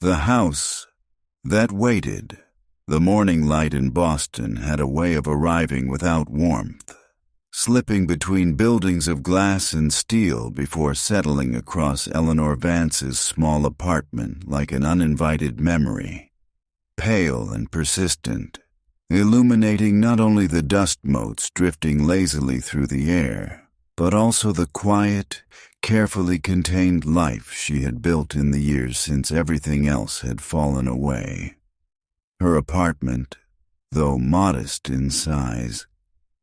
The house that waited. The morning light in Boston had a way of arriving without warmth, slipping between buildings of glass and steel before settling across Eleanor Vance's small apartment like an uninvited memory, pale and persistent, illuminating not only the dust motes drifting lazily through the air, but also the quiet, carefully contained life she had built in the years since everything else had fallen away. Her apartment, though modest in size,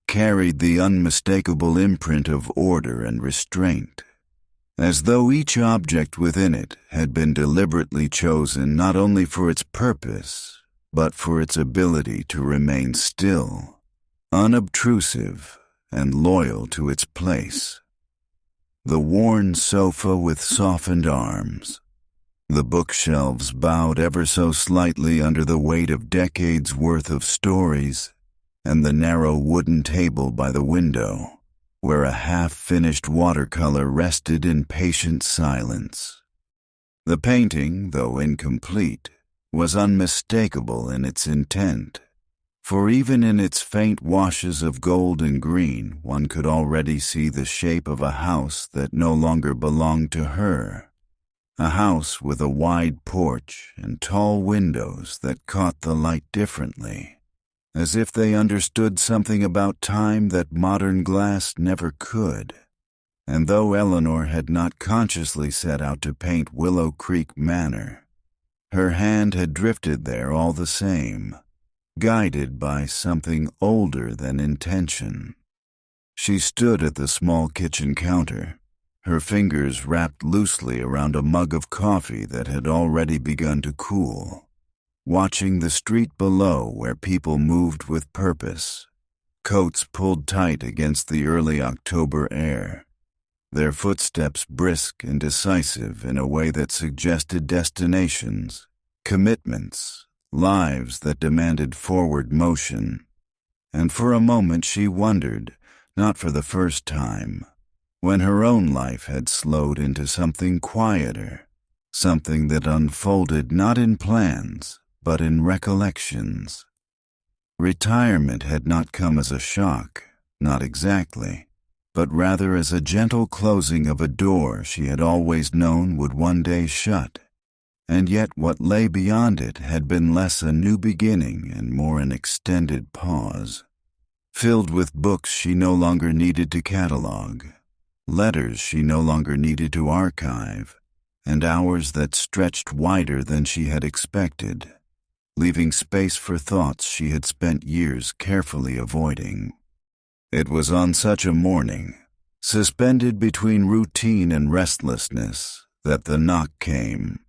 carried the unmistakable imprint of order and restraint, as though each object within it had been deliberately chosen not only for its purpose, but for its ability to remain still, unobtrusive, and loyal to its place. The worn sofa with softened arms, the bookshelves bowed ever so slightly under the weight of decades' worth of stories, and the narrow wooden table by the window, where a half-finished watercolor rested in patient silence. The painting, though incomplete, was unmistakable in its intent, for even in its faint washes of gold and green one could already see the shape of a house that no longer belonged to her. A house with a wide porch and tall windows that caught the light differently, as if they understood something about time that modern glass never could. And though Eleanor had not consciously set out to paint Willow Creek Manor, her hand had drifted there all the same, guided by something older than intention. She stood at the small kitchen counter, her fingers wrapped loosely around a mug of coffee that had already begun to cool, watching the street below where people moved with purpose, coats pulled tight against the early October air, their footsteps brisk and decisive in a way that suggested destinations, commitments, lives that demanded forward motion. And for a moment she wondered, not for the first time, when her own life had slowed into something quieter, something that unfolded not in plans, but in recollections. Retirement had not come as a shock, not exactly, but rather as a gentle closing of a door she had always known would one day shut, and yet what lay beyond it had been less a new beginning and more an extended pause, filled with books she no longer needed to catalog, letters she no longer needed to archive, and hours that stretched wider than she had expected, leaving space for thoughts she had spent years carefully avoiding. It was on such a morning, suspended between routine and restlessness, that the knock came,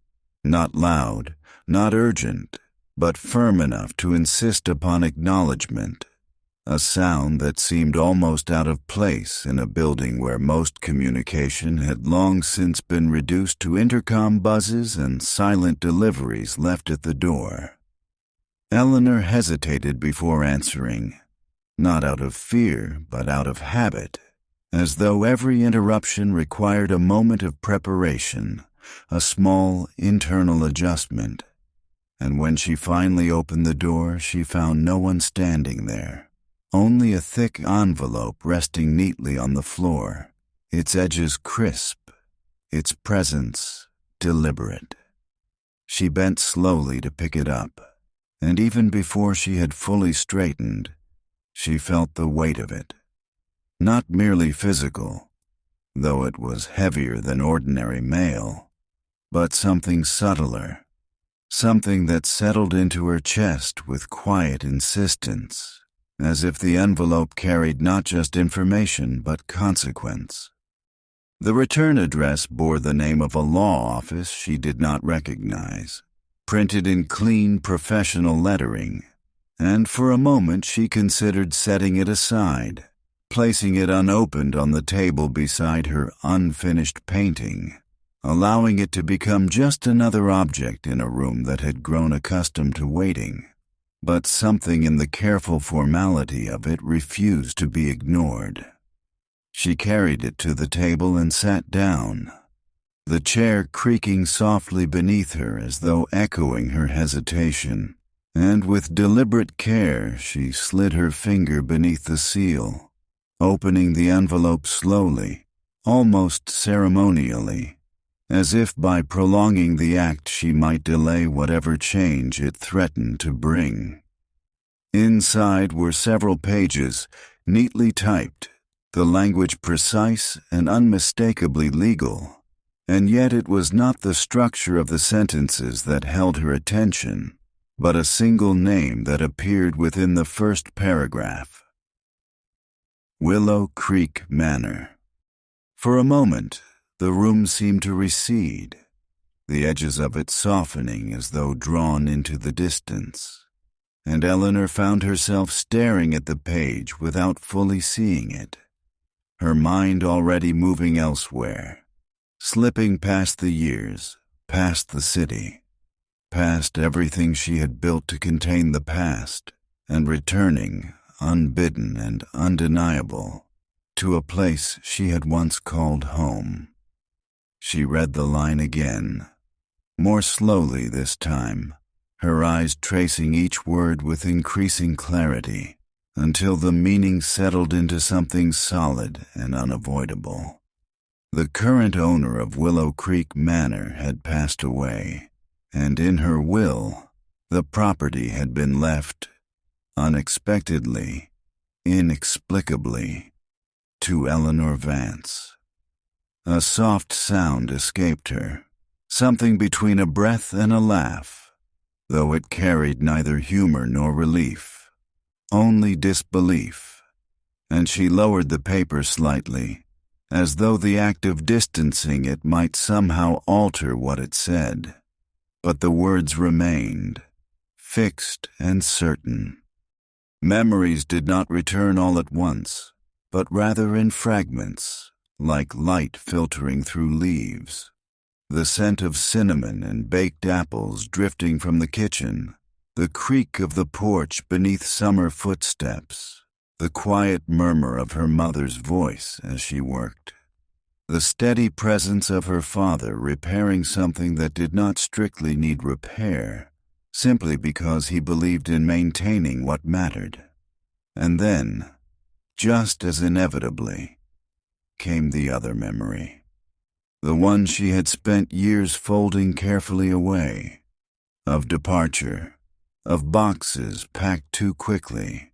not loud, not urgent, but firm enough to insist upon acknowledgement, a sound that seemed almost out of place in a building where most communication had long since been reduced to intercom buzzes and silent deliveries left at the door. Eleanor hesitated before answering, not out of fear but out of habit, as though every interruption required a moment of preparation, a small internal adjustment. And when she finally opened the door, she found no one standing there. Only a thick envelope resting neatly on the floor, its edges crisp, its presence deliberate. She bent slowly to pick it up, and even before she had fully straightened, she felt the weight of it. Not merely physical, though it was heavier than ordinary mail, but something subtler, something that settled into her chest with quiet insistence, as if the envelope carried not just information but consequence. The return address bore the name of a law office she did not recognize, printed in clean professional lettering, and for a moment she considered setting it aside, placing it unopened on the table beside her unfinished painting, allowing it to become just another object in a room that had grown accustomed to waiting. But something in the careful formality of it refused to be ignored. She carried it to the table and sat down, the chair creaking softly beneath her as though echoing her hesitation, and with deliberate care she slid her finger beneath the seal, opening the envelope slowly, almost ceremonially, as if by prolonging the act she might delay whatever change it threatened to bring. Inside were several pages, neatly typed, the language precise and unmistakably legal, and yet it was not the structure of the sentences that held her attention, but a single name that appeared within the first paragraph. Willow Creek Manor. For a moment, the room seemed to recede, the edges of it softening as though drawn into the distance, and Eleanor found herself staring at the page without fully seeing it, her mind already moving elsewhere, slipping past the years, past the city, past everything she had built to contain the past, and returning, unbidden and undeniable, to a place she had once called home. She read the line again, more slowly this time, her eyes tracing each word with increasing clarity, until the meaning settled into something solid and unavoidable. The current owner of Willow Creek Manor had passed away, and in her will, the property had been left, unexpectedly, inexplicably, to Eleanor Vance. A soft sound escaped her, something between a breath and a laugh, though it carried neither humor nor relief, only disbelief, and she lowered the paper slightly, as though the act of distancing it might somehow alter what it said. But the words remained, fixed and certain. Memories did not return all at once, but rather in fragments, like light filtering through leaves. The scent of cinnamon and baked apples drifting from the kitchen, the creak of the porch beneath summer footsteps, the quiet murmur of her mother's voice as she worked, the steady presence of her father repairing something that did not strictly need repair, simply because he believed in maintaining what mattered. And then, just as inevitably, came the other memory, the one she had spent years folding carefully away, of departure, of boxes packed too quickly,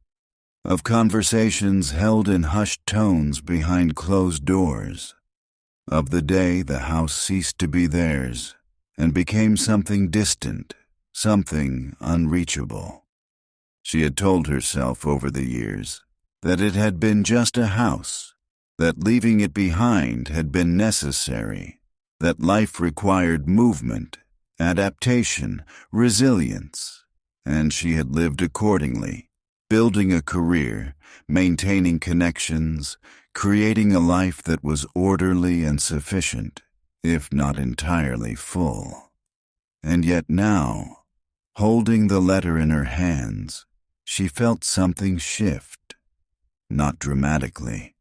of conversations held in hushed tones behind closed doors, of the day the house ceased to be theirs and became something distant, something unreachable. She had told herself over the years that it had been just a house, that leaving it behind had been necessary, that life required movement, adaptation, resilience, and she had lived accordingly, building a career, maintaining connections, creating a life that was orderly and sufficient, if not entirely full. And yet now, holding the letter in her hands, she felt something shift, not dramatically,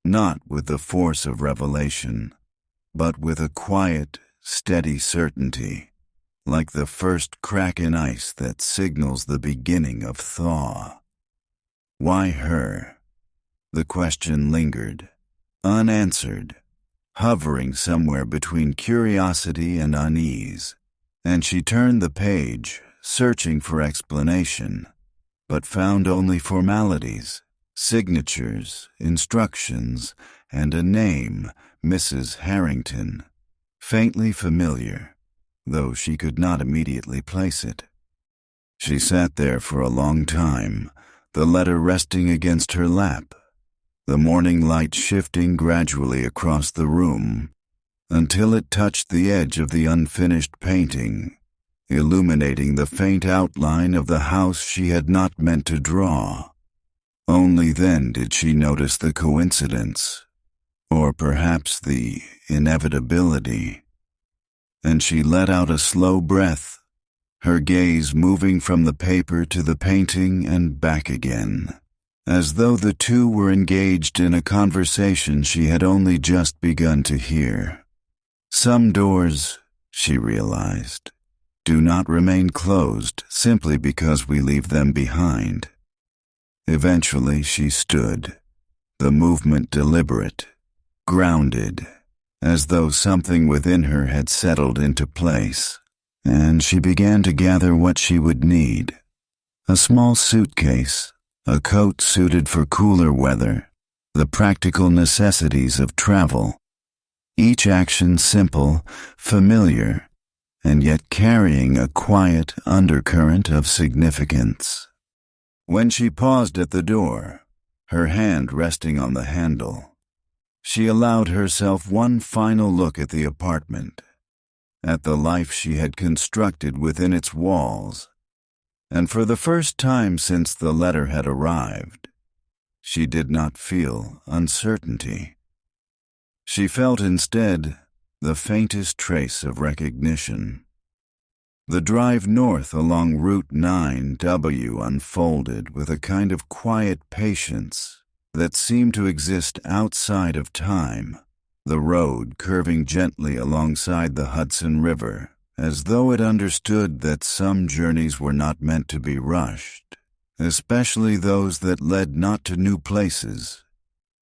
not with the force of revelation, but with a quiet, steady certainty, like the first crack in ice that signals the beginning of thaw. Why her? The question lingered, unanswered, hovering somewhere between curiosity and unease, and she turned the page, searching for explanation, but found only formalities, signatures, instructions, and a name, Mrs. Harrington, faintly familiar, though she could not immediately place it. She sat there for a long time, the letter resting against her lap, the morning light shifting gradually across the room, until it touched the edge of the unfinished painting, illuminating the faint outline of the house she had not meant to draw. Only then did she notice the coincidence, or perhaps the inevitability, and she let out a slow breath, her gaze moving from the paper to the painting and back again, as though the two were engaged in a conversation she had only just begun to hear. Some doors, she realized, do not remain closed simply because we leave them behind. Eventually she stood, the movement deliberate, grounded, as though something within her had settled into place, and she began to gather what she would need. A small suitcase, a coat suited for cooler weather, the practical necessities of travel. Each action simple, familiar, and yet carrying a quiet undercurrent of significance. When she paused at the door, her hand resting on the handle, she allowed herself one final look at the apartment, at the life she had constructed within its walls, and for the first time since the letter had arrived, she did not feel uncertainty. She felt instead the faintest trace of recognition. The drive north along Route 9W unfolded with a kind of quiet patience that seemed to exist outside of time, the road curving gently alongside the Hudson River, as though it understood that some journeys were not meant to be rushed, especially those that led not to new places,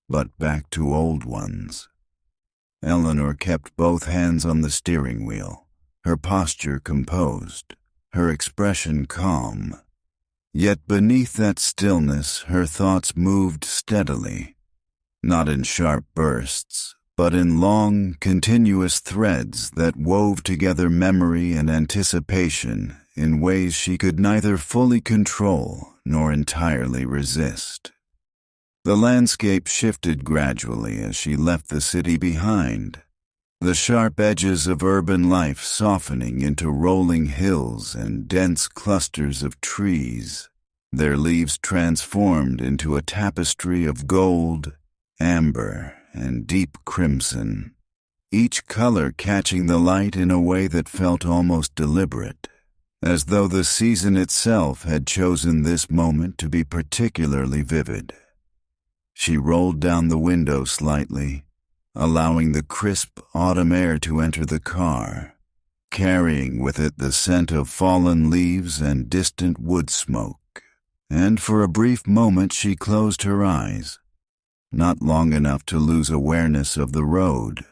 but back to old ones. Eleanor kept both hands on the steering wheel, her posture composed, her expression calm. Yet beneath that stillness her thoughts moved steadily, not in sharp bursts, but in long, continuous threads that wove together memory and anticipation in ways she could neither fully control nor entirely resist. The landscape shifted gradually as she left the city behind, the sharp edges of urban life softening into rolling hills and dense clusters of trees, their leaves transformed into a tapestry of gold, amber, and deep crimson, each color catching the light in a way that felt almost deliberate, as though the season itself had chosen this moment to be particularly vivid. She rolled down the window slightly, allowing the crisp autumn air to enter the car, carrying with it the scent of fallen leaves and distant wood smoke. And for a brief moment she closed her eyes, not long enough to lose awareness of the road,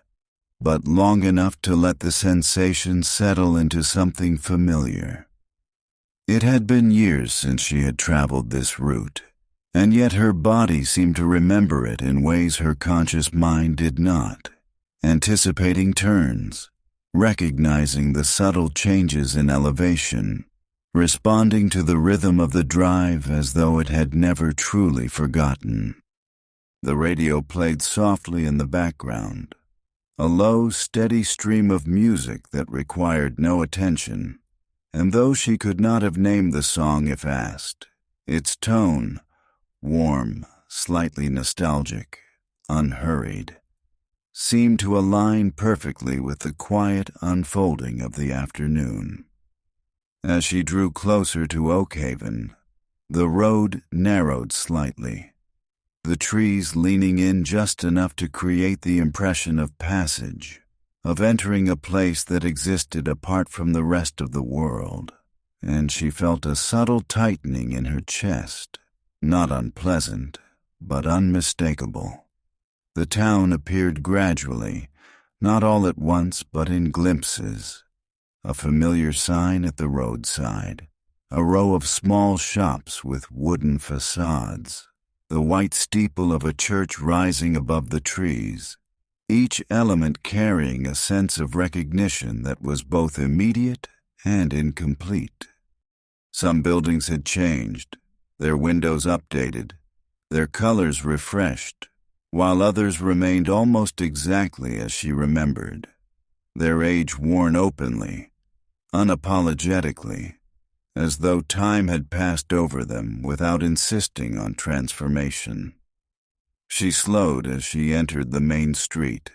but long enough to let the sensation settle into something familiar. It had been years since she had traveled this route, and yet her body seemed to remember it in ways her conscious mind did not, anticipating turns, recognizing the subtle changes in elevation, responding to the rhythm of the drive as though it had never truly forgotten. The radio played softly in the background, a low, steady stream of music that required no attention, and though she could not have named the song if asked, its tone, warm, slightly nostalgic, unhurried, seemed to align perfectly with the quiet unfolding of the afternoon. As she drew closer to Oakhaven, the road narrowed slightly, the trees leaning in just enough to create the impression of passage, of entering a place that existed apart from the rest of the world, and she felt a subtle tightening in her chest, not unpleasant, but unmistakable. The town appeared gradually, not all at once but in glimpses. A familiar sign at the roadside, a row of small shops with wooden facades, the white steeple of a church rising above the trees, each element carrying a sense of recognition that was both immediate and incomplete. Some buildings had changed, their windows updated, their colors refreshed, while others remained almost exactly as she remembered, their age worn openly, unapologetically, as though time had passed over them without insisting on transformation. She slowed as she entered the main street,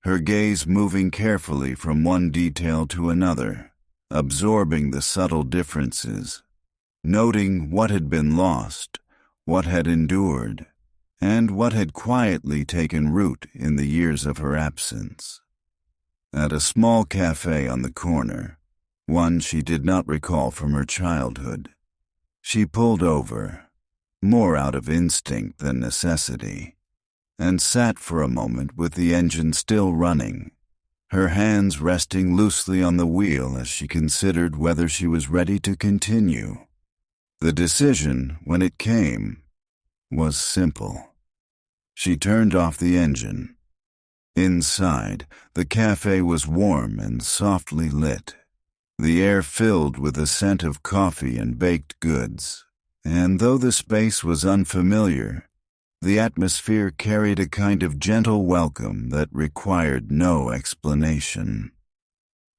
her gaze moving carefully from one detail to another, absorbing the subtle differences, noting what had been lost, what had endured, and what had quietly taken root in the years of her absence. At a small cafe on the corner, one she did not recall from her childhood, she pulled over, more out of instinct than necessity, and sat for a moment with the engine still running, her hands resting loosely on the wheel as she considered whether she was ready to continue. The decision, when it came, was simple. She turned off the engine. Inside, the cafe was warm and softly lit, the air filled with the scent of coffee and baked goods, and though the space was unfamiliar, the atmosphere carried a kind of gentle welcome that required no explanation.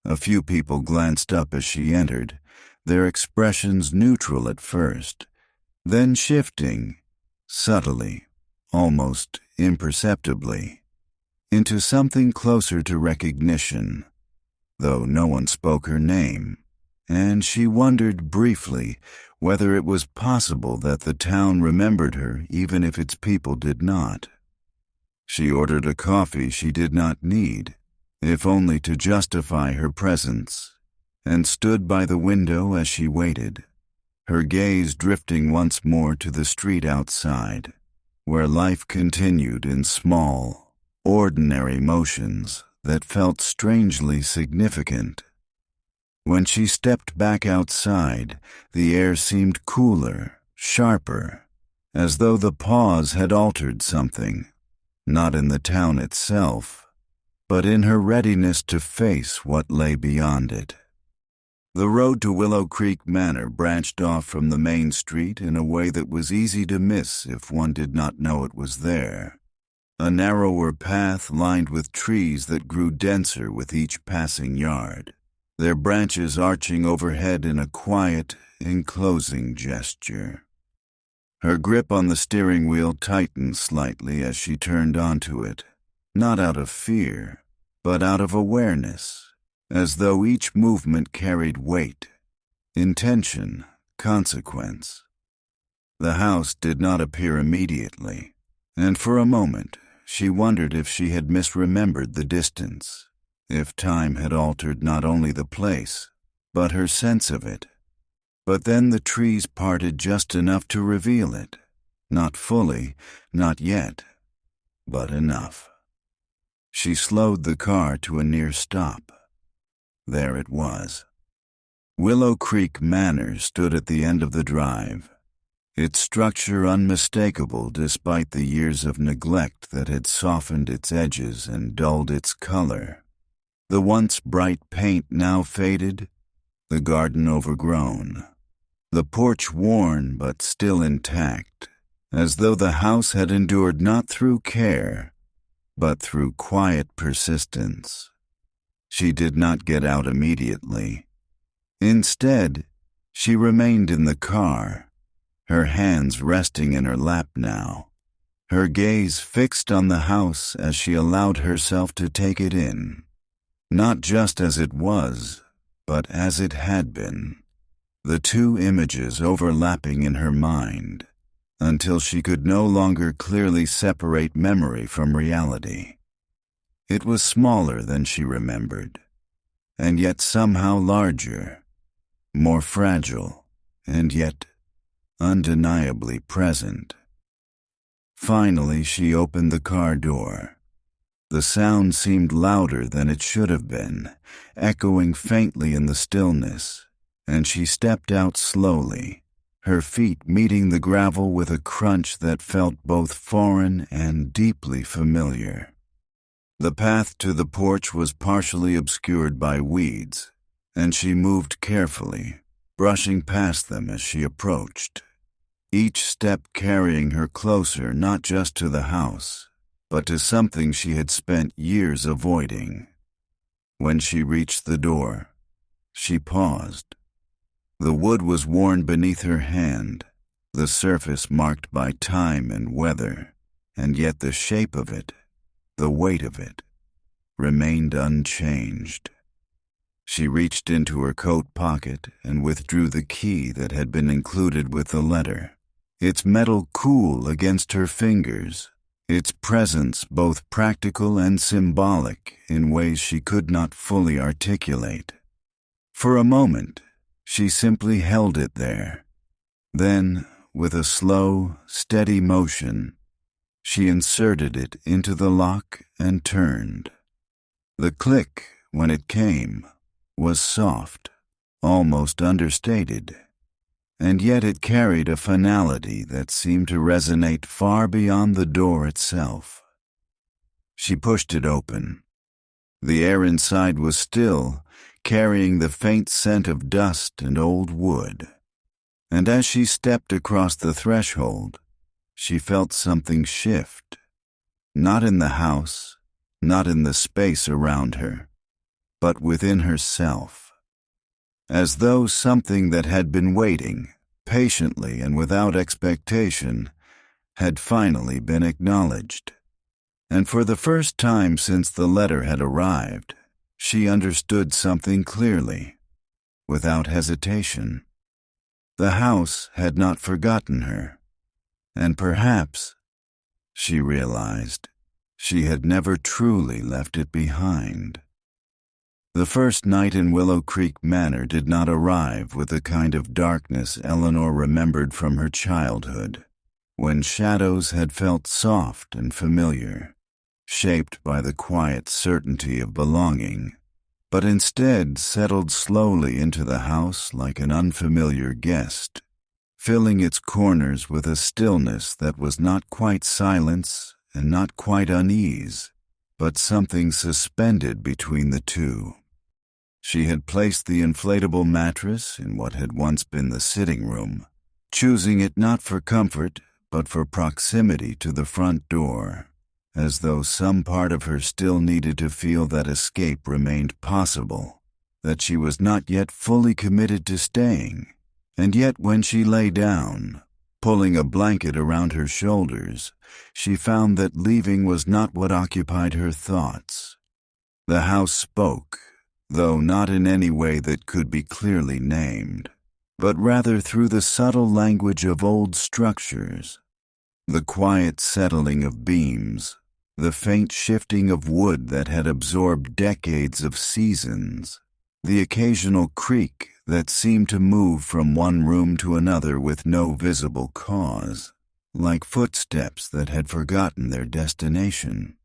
A few people glanced up as she entered, their expressions neutral at first, then shifting, subtly, almost imperceptibly, into something closer to recognition, though no one spoke her name, and she wondered briefly whether it was possible that the town remembered her even if its people did not. She ordered a coffee she did not need, if only to justify her presence, and stood by the window as she waited, her gaze drifting once more to the street outside, where life continued in small, ordinary motions that felt strangely significant. When she stepped back outside, the air seemed cooler, sharper, as though the pause had altered something, not in the town itself, but in her readiness to face what lay beyond it. The road to Willow Creek Manor branched off from the main street in a way that was easy to miss if one did not know it was there. A narrower path lined with trees that grew denser with each passing yard, their branches arching overhead in a quiet, enclosing gesture. Her grip on the steering wheel tightened slightly as she turned onto it, not out of fear, but out of awareness, as though each movement carried weight, intention, consequence. The house did not appear immediately, and for a moment she wondered if she had misremembered the distance, if time had altered not only the place, but her sense of it. But then the trees parted just enough to reveal it, not fully, not yet, but enough. She slowed the car to a near stop. There it was. Willow Creek Manor stood at the end of the drive, its structure unmistakable despite the years of neglect that had softened its edges and dulled its color. The once bright paint now faded, the garden overgrown, the porch worn but still intact, as though the house had endured not through care, but through quiet persistence. She did not get out immediately. Instead, she remained in the car, her hands resting in her lap now, her gaze fixed on the house as she allowed herself to take it in, not just as it was, but as it had been, the two images overlapping in her mind, until she could no longer clearly separate memory from reality. It was smaller than she remembered, and yet somehow larger, more fragile, and yet undeniably present. Finally, she opened the car door. The sound seemed louder than it should have been, echoing faintly in the stillness, and she stepped out slowly, her feet meeting the gravel with a crunch that felt both foreign and deeply familiar. The path to the porch was partially obscured by weeds, and she moved carefully, brushing past them as she approached, each step carrying her closer not just to the house, but to something she had spent years avoiding. When she reached the door, she paused. The wood was worn beneath her hand, the surface marked by time and weather, and yet the shape of it, the weight of it, remained unchanged. She reached into her coat pocket and withdrew the key that had been included with the letter, its metal cool against her fingers, its presence both practical and symbolic in ways she could not fully articulate. For a moment, she simply held it there. Then, with a slow, steady motion, she inserted it into the lock and turned. The click, when it came, was soft, almost understated, and yet it carried a finality that seemed to resonate far beyond the door itself. She pushed it open. The air inside was still, carrying the faint scent of dust and old wood. And as she stepped across the threshold, she felt something shift. Not in the house, not in the space around her, but within herself. As though something that had been waiting, patiently and without expectation, had finally been acknowledged. And for the first time since the letter had arrived, she understood something clearly, without hesitation. The house had not forgotten her, and perhaps, she realized, she had never truly left it behind. The first night in Willow Creek Manor did not arrive with the kind of darkness Eleanor remembered from her childhood, when shadows had felt soft and familiar, shaped by the quiet certainty of belonging, but instead settled slowly into the house like an unfamiliar guest, filling its corners with a stillness that was not quite silence and not quite unease, but something suspended between the two. She had placed the inflatable mattress in what had once been the sitting room, choosing it not for comfort, but for proximity to the front door, as though some part of her still needed to feel that escape remained possible, that she was not yet fully committed to staying. And yet when she lay down, pulling a blanket around her shoulders, she found that leaving was not what occupied her thoughts. The house spoke, though not in any way that could be clearly named, but rather through the subtle language of old structures, the quiet settling of beams, the faint shifting of wood that had absorbed decades of seasons, the occasional creak that seemed to move from one room to another with no visible cause, like footsteps that had forgotten their destination.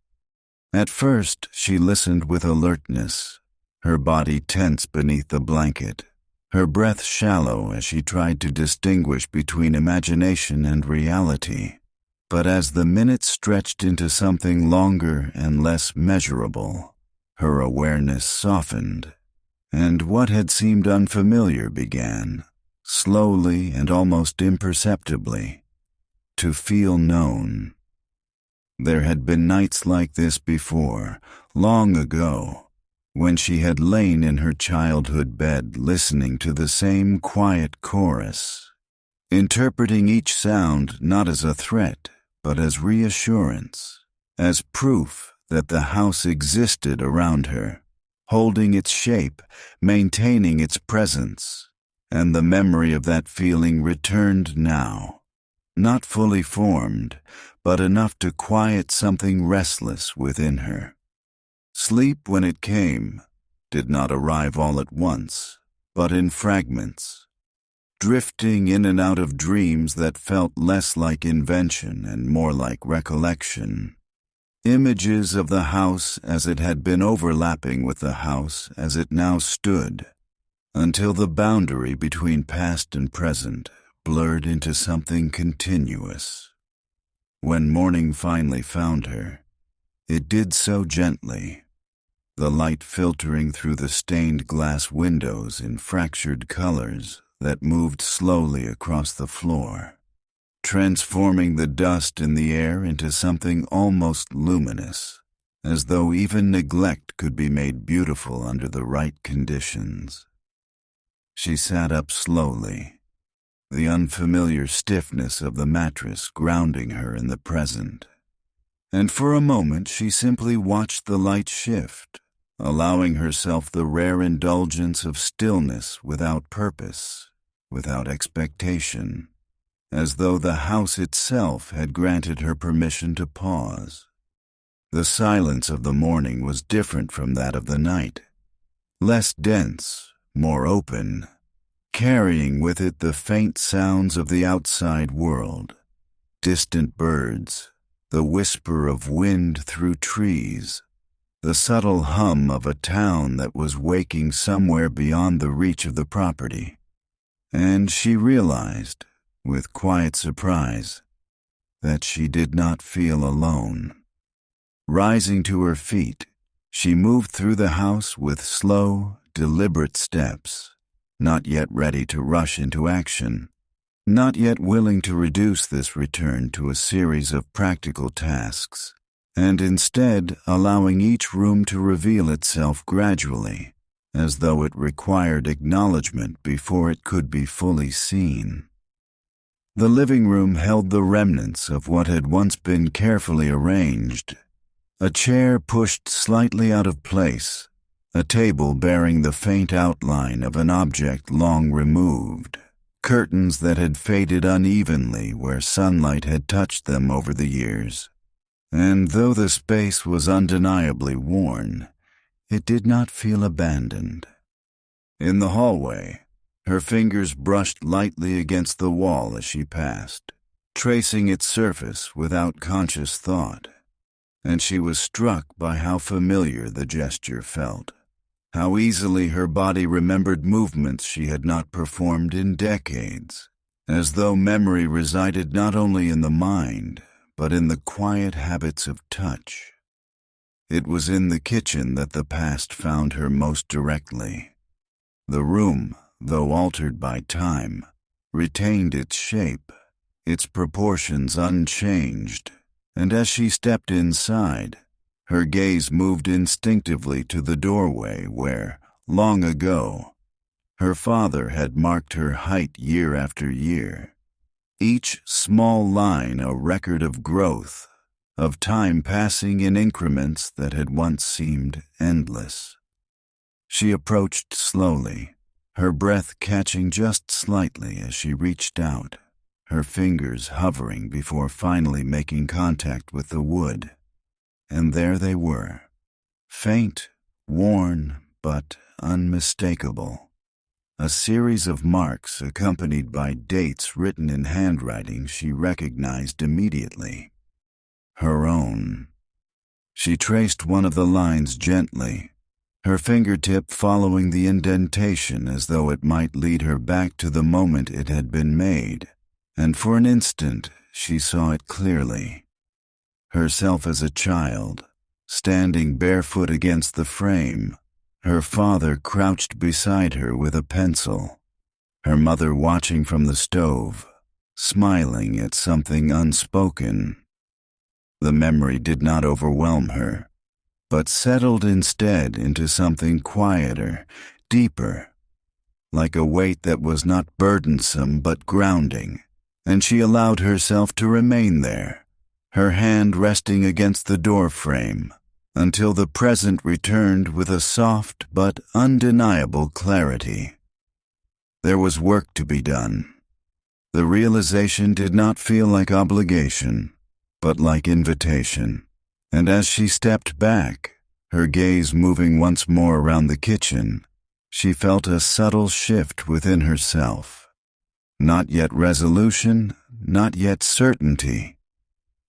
At first, she listened with alertness, her body tense beneath the blanket, her breath shallow as she tried to distinguish between imagination and reality. But as the minutes stretched into something longer and less measurable, her awareness softened, and what had seemed unfamiliar began, slowly and almost imperceptibly, to feel known. There had been nights like this before, long ago, when she had lain in her childhood bed listening to the same quiet chorus, interpreting each sound not as a threat, but as reassurance, as proof that the house existed around her, holding its shape, maintaining its presence, and the memory of that feeling returned now, not fully formed, but enough to quiet something restless within her. Sleep, when it came, did not arrive all at once, but in fragments, drifting in and out of dreams that felt less like invention and more like recollection. Images of the house as it had been overlapping with the house as it now stood, until the boundary between past and present blurred into something continuous. When morning finally found her, it did so gently, the light filtering through the stained glass windows in fractured colors that moved slowly across the floor, transforming the dust in the air into something almost luminous, as though even neglect could be made beautiful under the right conditions. She sat up slowly, the unfamiliar stiffness of the mattress grounding her in the present. And for a moment she simply watched the light shift, allowing herself the rare indulgence of stillness without purpose, without expectation, as though the house itself had granted her permission to pause. The silence of the morning was different from that of the night, less dense, more open, carrying with it the faint sounds of the outside world, distant birds, the whisper of wind through trees, the subtle hum of a town that was waking somewhere beyond the reach of the property. And she realized, with quiet surprise, that she did not feel alone. Rising to her feet, she moved through the house with slow, deliberate steps, not yet ready to rush into action, not yet willing to reduce this return to a series of practical tasks, and instead allowing each room to reveal itself gradually, as though it required acknowledgement before it could be fully seen. The living room held the remnants of what had once been carefully arranged. A chair pushed slightly out of place, a table bearing the faint outline of an object long removed, curtains that had faded unevenly where sunlight had touched them over the years. And though the space was undeniably worn, it did not feel abandoned. In the hallway, her fingers brushed lightly against the wall as she passed, tracing its surface without conscious thought, and she was struck by how familiar the gesture felt, how easily her body remembered movements she had not performed in decades, as though memory resided not only in the mind, but in the quiet habits of touch. It was in the kitchen that the past found her most directly. The room, though altered by time, retained its shape, its proportions unchanged, and as she stepped inside, her gaze moved instinctively to the doorway where, long ago, her father had marked her height year after year, each small line a record of growth, of time passing in increments that had once seemed endless. She approached slowly, her breath catching just slightly as she reached out, her fingers hovering before finally making contact with the wood. And there they were, faint, worn, but unmistakable. A series of marks accompanied by dates written in handwriting she recognized immediately. Her own. She traced one of the lines gently, her fingertip following the indentation as though it might lead her back to the moment it had been made, and for an instant she saw it clearly. Herself as a child, standing barefoot against the frame, her father crouched beside her with a pencil, her mother watching from the stove, smiling at something unspoken. The memory did not overwhelm her, but settled instead into something quieter, deeper, like a weight that was not burdensome but grounding, and she allowed herself to remain there, her hand resting against the door frame, until the present returned with a soft but undeniable clarity. There was work to be done. The realization did not feel like obligation, but like invitation, and as she stepped back, her gaze moving once more around the kitchen, she felt a subtle shift within herself. Not yet resolution, not yet certainty,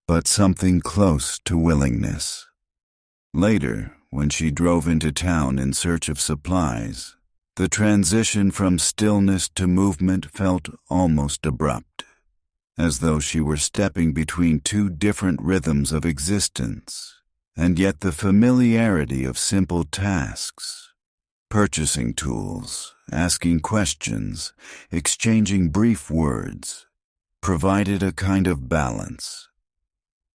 but something close to willingness. Later, when she drove into town in search of supplies, the transition from stillness to movement felt almost abrupt, as though she were stepping between two different rhythms of existence, and yet the familiarity of simple tasks, purchasing tools, asking questions, exchanging brief words, provided a kind of balance.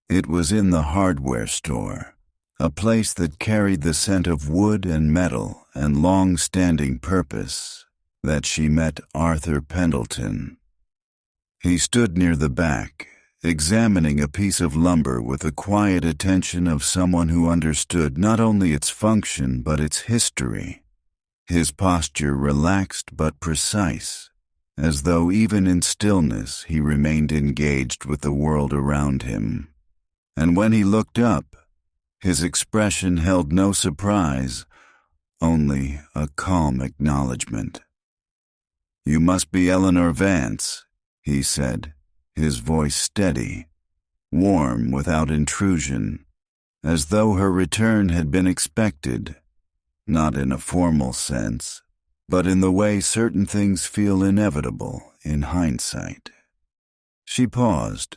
It was in the hardware store, a place that carried the scent of wood and metal and long-standing purpose, that she met Arthur Pendleton. He stood near the back, examining a piece of lumber with the quiet attention of someone who understood not only its function but its history. His posture relaxed but precise, as though even in stillness he remained engaged with the world around him. And when he looked up, his expression held no surprise, only a calm acknowledgement. "You must be Eleanor Vance," he said, his voice steady, warm without intrusion, as though her return had been expected, not in a formal sense, but in the way certain things feel inevitable in hindsight. She paused,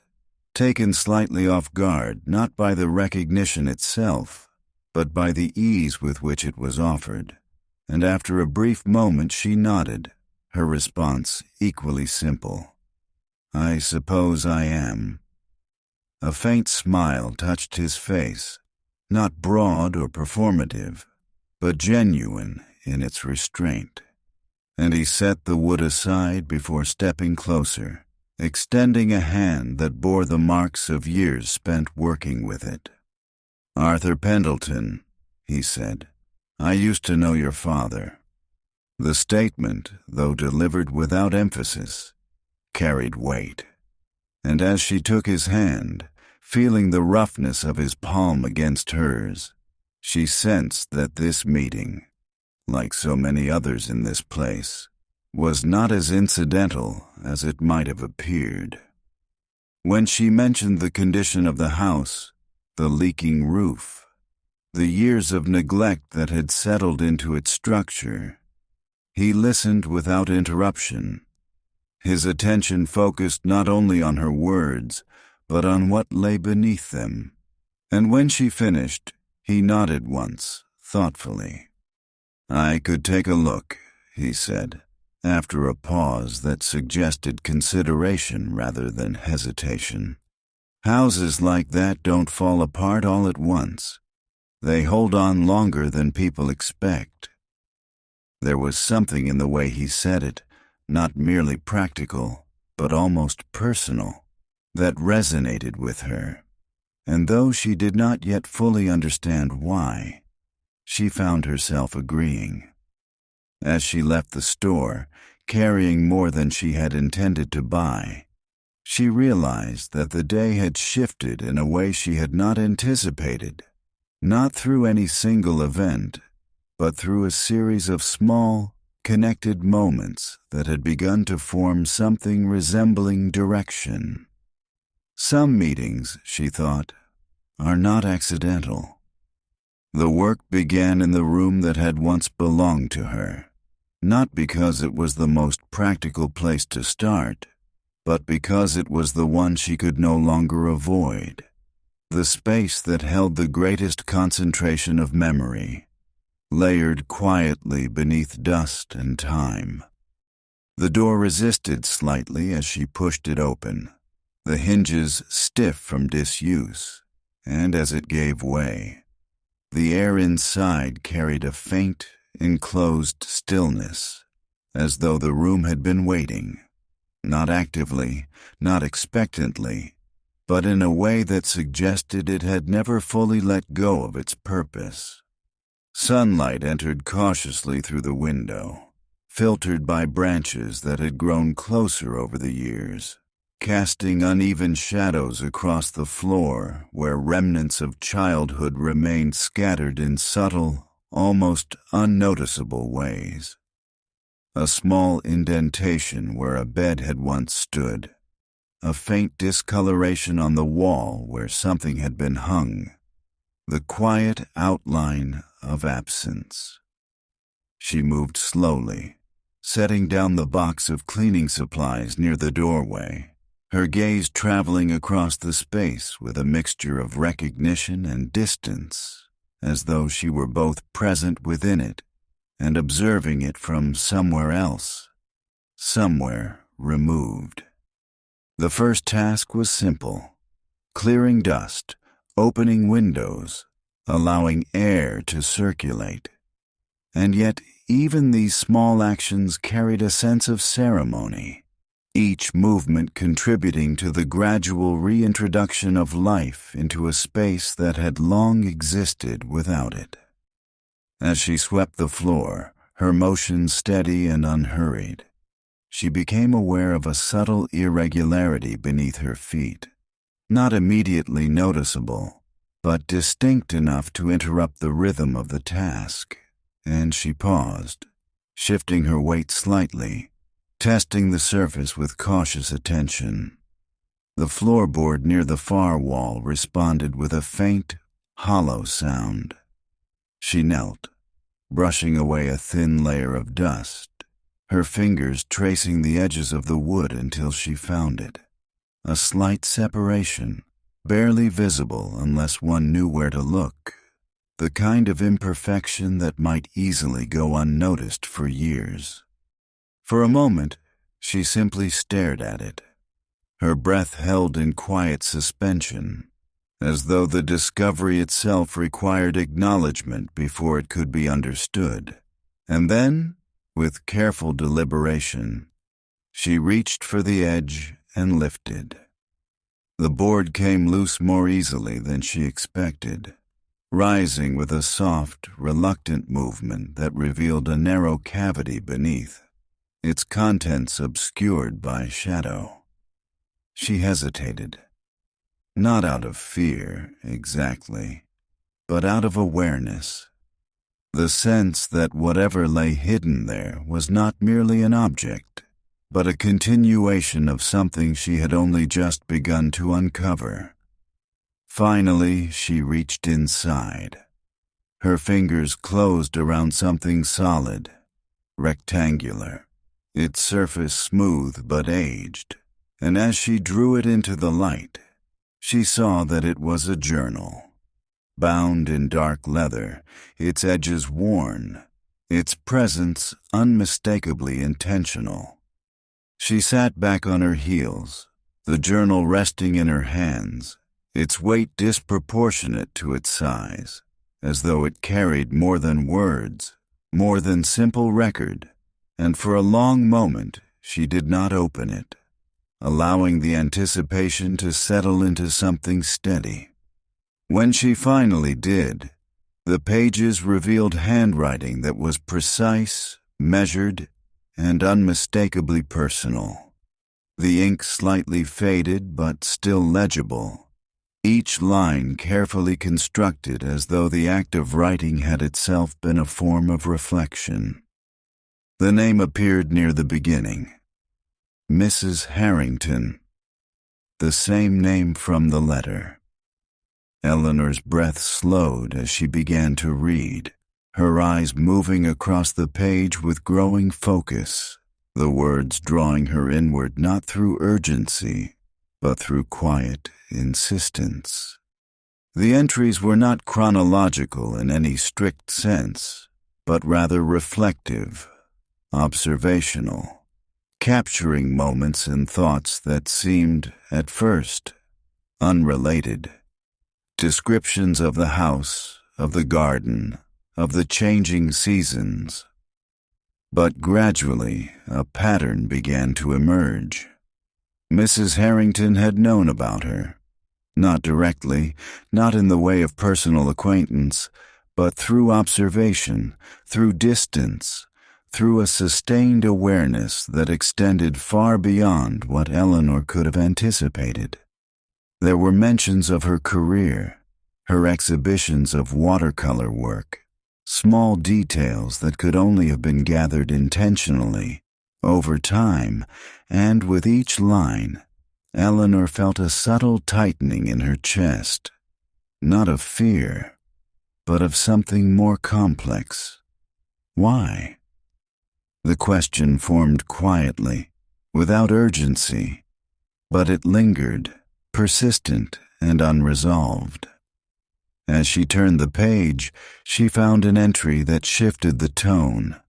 taken slightly off guard not by the recognition itself, but by the ease with which it was offered, and after a brief moment she nodded, her response equally simple. "I suppose I am." A faint smile touched his face, not broad or performative, but genuine in its restraint, and he set the wood aside before stepping closer, extending a hand that bore the marks of years spent working with it. "Arthur Pendleton," he said, "I used to know your father." The statement, though delivered without emphasis, carried weight, and as she took his hand, feeling the roughness of his palm against hers, she sensed that this meeting, like so many others in this place, was not as incidental as it might have appeared. When she mentioned the condition of the house, the leaking roof, the years of neglect that had settled into its structure, he listened without interruption, his attention focused not only on her words, but on what lay beneath them. And when she finished, he nodded once, thoughtfully. "I could take a look," he said, after a pause that suggested consideration rather than hesitation. "Houses like that don't fall apart all at once. They hold on longer than people expect." There was something in the way he said it, not merely practical, but almost personal, that resonated with her, and though she did not yet fully understand why, she found herself agreeing. As she left the store, carrying more than she had intended to buy, she realized that the day had shifted in a way she had not anticipated, not through any single event, but through a series of small, connected moments that had begun to form something resembling direction. Some meetings, she thought, are not accidental. The work began in the room that had once belonged to her, not because it was the most practical place to start, but because it was the one she could no longer avoid, the space that held the greatest concentration of memory, layered quietly beneath dust and time. The door resisted slightly as she pushed it open, the hinges stiff from disuse, and as it gave way, the air inside carried a faint, enclosed stillness, as though the room had been waiting, not actively, not expectantly, but in a way that suggested it had never fully let go of its purpose. Sunlight entered cautiously through the window, filtered by branches that had grown closer over the years, casting uneven shadows across the floor where remnants of childhood remained scattered in subtle, almost unnoticeable ways. A small indentation where a bed had once stood, a faint discoloration on the wall where something had been hung, the quiet outline of absence. She moved slowly, setting down the box of cleaning supplies near the doorway, her gaze traveling across the space with a mixture of recognition and distance, as though she were both present within it and observing it from somewhere else, somewhere removed. The first task was simple: clearing dust, opening windows, allowing air to circulate. And yet, even these small actions carried a sense of ceremony, each movement contributing to the gradual reintroduction of life into a space that had long existed without it. As she swept the floor, her motion steady and unhurried, she became aware of a subtle irregularity beneath her feet, not immediately noticeable, but distinct enough to interrupt the rhythm of the task, and she paused, shifting her weight slightly, testing the surface with cautious attention. The floorboard near the far wall responded with a faint, hollow sound. She knelt, brushing away a thin layer of dust, her fingers tracing the edges of the wood until she found it. A slight separation, barely visible unless one knew where to look, the kind of imperfection that might easily go unnoticed for years. For a moment, she simply stared at it, her breath held in quiet suspension, as though the discovery itself required acknowledgement before it could be understood. And then, with careful deliberation, she reached for the edge and lifted. The board came loose more easily than she expected, rising with a soft, reluctant movement that revealed a narrow cavity beneath, its contents obscured by shadow. She hesitated, not out of fear, exactly, but out of awareness. The sense that whatever lay hidden there was not merely an object, but a continuation of something she had only just begun to uncover. Finally, she reached inside. Her fingers closed around something solid, rectangular, its surface smooth but aged, and as she drew it into the light, she saw that it was a journal. Bound in dark leather, its edges worn, its presence unmistakably intentional. She sat back on her heels, the journal resting in her hands, its weight disproportionate to its size, as though it carried more than words, more than simple record, and for a long moment she did not open it, allowing the anticipation to settle into something steady. When she finally did, the pages revealed handwriting that was precise, measured, and unmistakably personal. The ink slightly faded but still legible, each line carefully constructed as though the act of writing had itself been a form of reflection. The name appeared near the beginning. Mrs. Harrington, the same name from the letter. Eleanor's breath slowed as she began to read, her eyes moving across the page with growing focus, the words drawing her inward not through urgency, but through quiet insistence. The entries were not chronological in any strict sense, but rather reflective, observational, capturing moments and thoughts that seemed, at first, unrelated. Descriptions of the house, of the garden, of the changing seasons. But gradually, a pattern began to emerge. Mrs. Harrington had known about her, not directly, not in the way of personal acquaintance, but through observation, through distance, through a sustained awareness that extended far beyond what Eleanor could have anticipated. There were mentions of her career, her exhibitions of watercolor work, small details that could only have been gathered intentionally, over time, and with each line, Eleanor felt a subtle tightening in her chest, not of fear, but of something more complex. Why? The question formed quietly, without urgency, but it lingered, persistent and unresolved. As she turned the page, she found an entry that shifted the tone.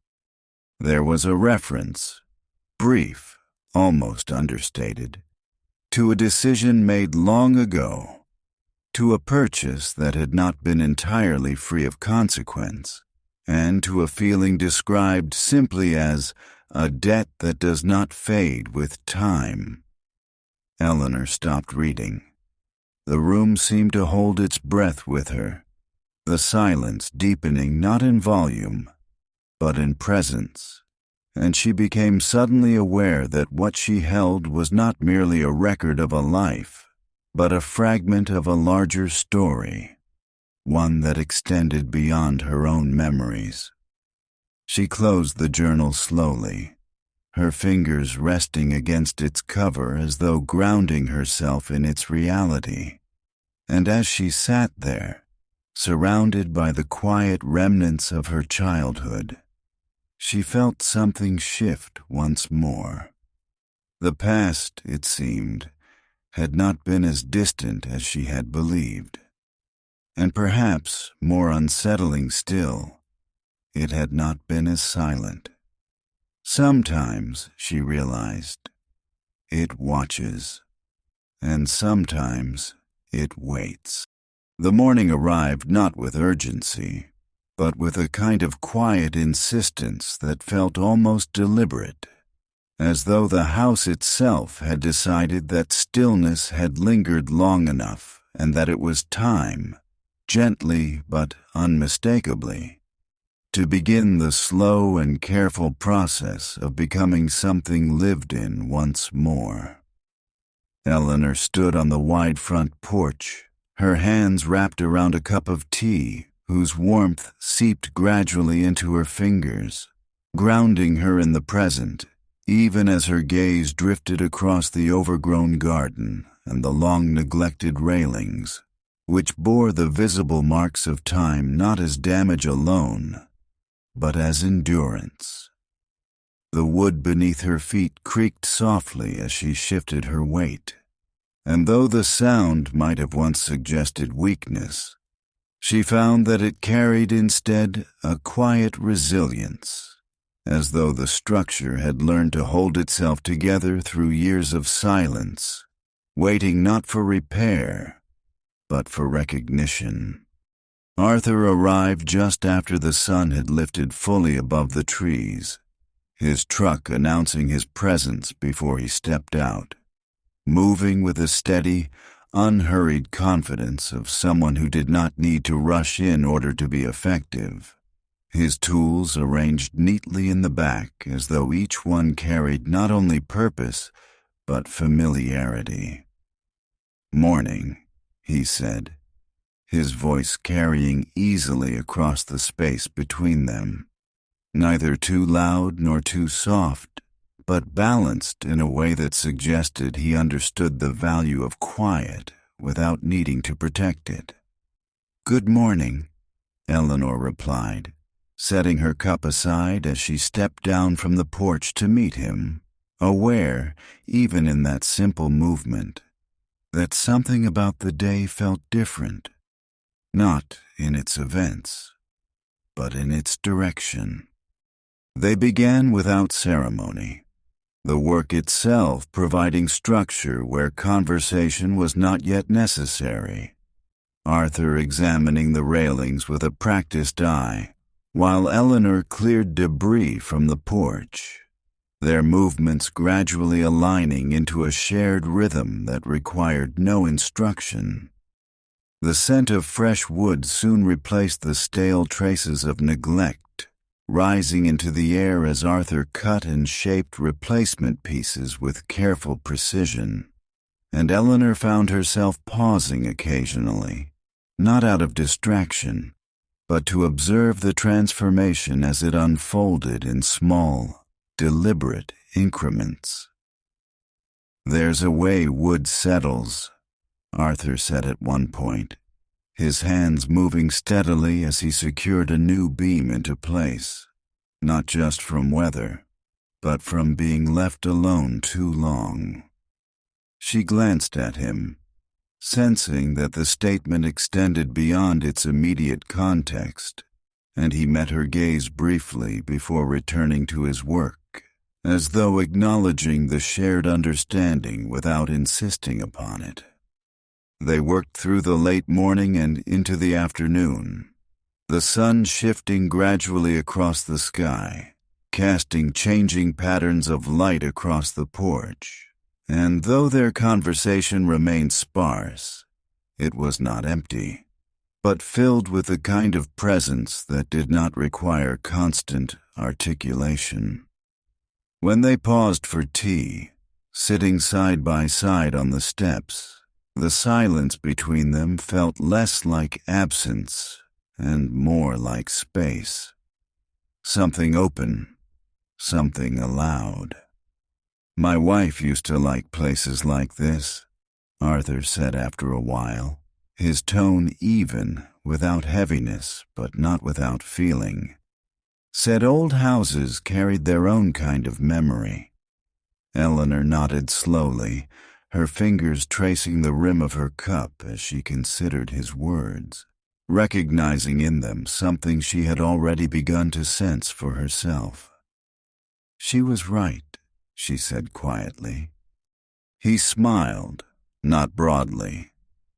There was a reference, brief, almost understated, to a decision made long ago, to a purchase that had not been entirely free of consequence, and to a feeling described simply as a debt that does not fade with time. Eleanor stopped reading. The room seemed to hold its breath with her, the silence deepening not in volume, but in presence, and she became suddenly aware that what she held was not merely a record of a life, but a fragment of a larger story, one that extended beyond her own memories. She closed the journal slowly, her fingers resting against its cover as though grounding herself in its reality. And as she sat there, surrounded by the quiet remnants of her childhood, she felt something shift once more. The past, it seemed, had not been as distant as she had believed. And perhaps, more unsettling still, it had not been as silent. Sometimes, she realized, it watches, and sometimes it waits. The morning arrived not with urgency, but with a kind of quiet insistence that felt almost deliberate, as though the house itself had decided that stillness had lingered long enough and that it was time, gently but unmistakably, to begin the slow and careful process of becoming something lived in once more. Eleanor stood on the wide front porch, her hands wrapped around a cup of tea whose warmth seeped gradually into her fingers, grounding her in the present, even as her gaze drifted across the overgrown garden and the long-neglected railings, which bore the visible marks of time not as damage alone, but as endurance. The wood beneath her feet creaked softly as she shifted her weight, and though the sound might have once suggested weakness, she found that it carried instead a quiet resilience, as though the structure had learned to hold itself together through years of silence, waiting not for repair, but for recognition. Arthur arrived just after the sun had lifted fully above the trees, his truck announcing his presence before he stepped out, moving with a steady, unhurried confidence of someone who did not need to rush in order to be effective, his tools arranged neatly in the back as though each one carried not only purpose, but familiarity. "Morning," he said, his voice carrying easily across the space between them, neither too loud nor too soft, but balanced in a way that suggested he understood the value of quiet without needing to protect it. "Good morning," Eleanor replied, setting her cup aside as she stepped down from the porch to meet him, aware, even in that simple movement, that something about the day felt different, not in its events, but in its direction. They began without ceremony, the work itself providing structure where conversation was not yet necessary, Arthur examining the railings with a practiced eye, while Eleanor cleared debris from the porch, their movements gradually aligning into a shared rhythm that required no instruction. The scent of fresh wood soon replaced the stale traces of neglect, rising into the air as Arthur cut and shaped replacement pieces with careful precision, and Eleanor found herself pausing occasionally, not out of distraction, but to observe the transformation as it unfolded in small, deliberate increments. "There's a way wood settles," Arthur said at one point, his hands moving steadily as he secured a new beam into place, not just from weather, but from being left alone too long. She glanced at him, sensing that the statement extended beyond its immediate context, and he met her gaze briefly before returning to his work, as though acknowledging the shared understanding without insisting upon it. They worked through the late morning and into the afternoon, the sun shifting gradually across the sky, casting changing patterns of light across the porch. And though their conversation remained sparse, it was not empty, but filled with the kind of presence that did not require constant articulation. When they paused for tea, sitting side by side on the steps, the silence between them felt less like absence and more like space. Something open, something allowed. "My wife used to like places like this," Arthur said after a while, his tone even, without heaviness, but not without feeling. "Said old houses carried their own kind of memory." Eleanor nodded slowly, her fingers tracing the rim of her cup as she considered his words, recognizing in them something she had already begun to sense for herself. "She was right," she said quietly. He smiled, not broadly,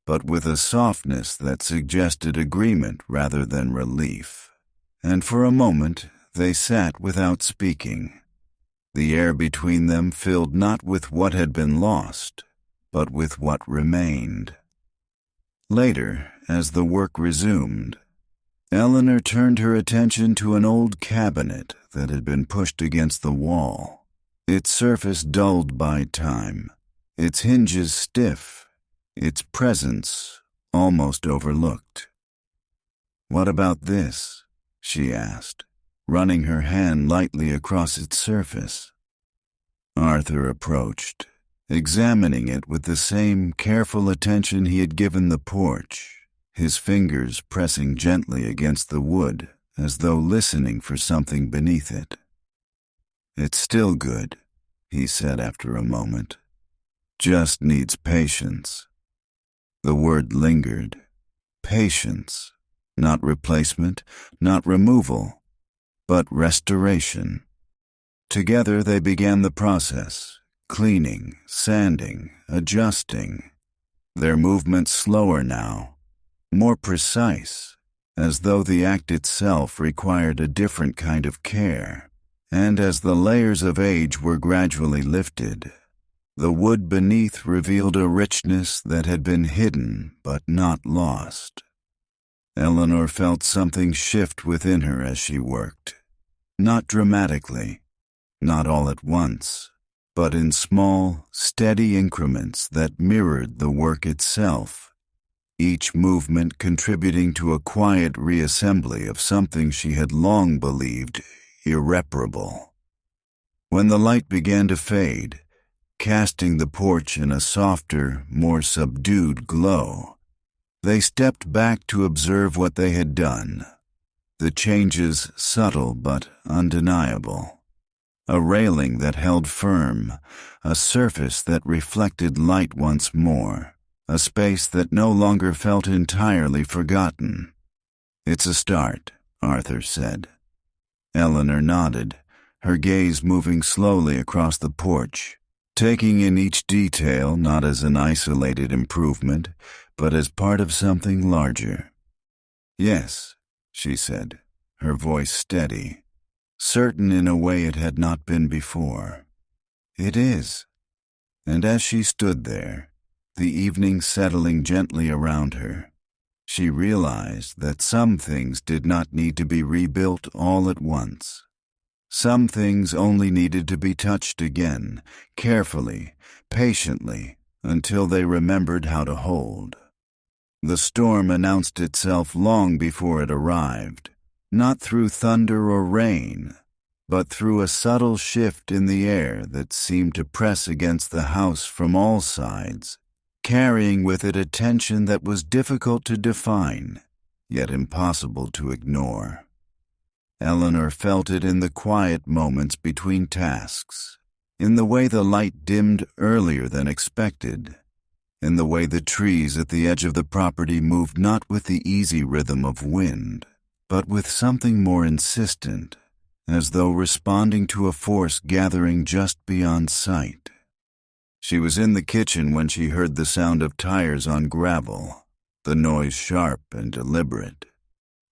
but with a softness that suggested agreement rather than relief. And for a moment they sat without speaking, the air between them filled not with what had been lost, but with what remained. Later, as the work resumed, Eleanor turned her attention to an old cabinet that had been pushed against the wall, its surface dulled by time, its hinges stiff, its presence almost overlooked. "What about this?" she asked, running her hand lightly across its surface. Arthur approached, examining it with the same careful attention he had given the porch, his fingers pressing gently against the wood as though listening for something beneath it. "It's still good," he said after a moment. "Just needs patience." The word lingered. Patience. Not replacement, not removal, but restoration. Together they began the process, cleaning, sanding, adjusting, their movements slower now, more precise, as though the act itself required a different kind of care. And as the layers of age were gradually lifted, the wood beneath revealed a richness that had been hidden but not lost. Eleanor felt something shift within her as she worked, not dramatically, not all at once, but in small, steady increments that mirrored the work itself, each movement contributing to a quiet reassembly of something she had long believed irreparable. When the light began to fade, casting the porch in a softer, more subdued glow, they stepped back to observe what they had done, the changes subtle but undeniable. A railing that held firm, a surface that reflected light once more, a space that no longer felt entirely forgotten. "It's a start," Arthur said. Eleanor nodded, her gaze moving slowly across the porch, taking in each detail not as an isolated improvement, but as part of something larger. "Yes," she said, her voice steady, certain in a way it had not been before. "It is." And as she stood there, the evening settling gently around her, she realized that some things did not need to be rebuilt all at once. Some things only needed to be touched again, carefully, patiently, until they remembered how to hold. The storm announced itself long before it arrived, not through thunder or rain, but through a subtle shift in the air that seemed to press against the house from all sides, carrying with it a tension that was difficult to define, yet impossible to ignore. Eleanor felt it in the quiet moments between tasks, in the way the light dimmed earlier than expected, in the way the trees at the edge of the property moved not with the easy rhythm of wind, but with something more insistent, as though responding to a force gathering just beyond sight. She was in the kitchen when she heard the sound of tires on gravel, the noise sharp and deliberate,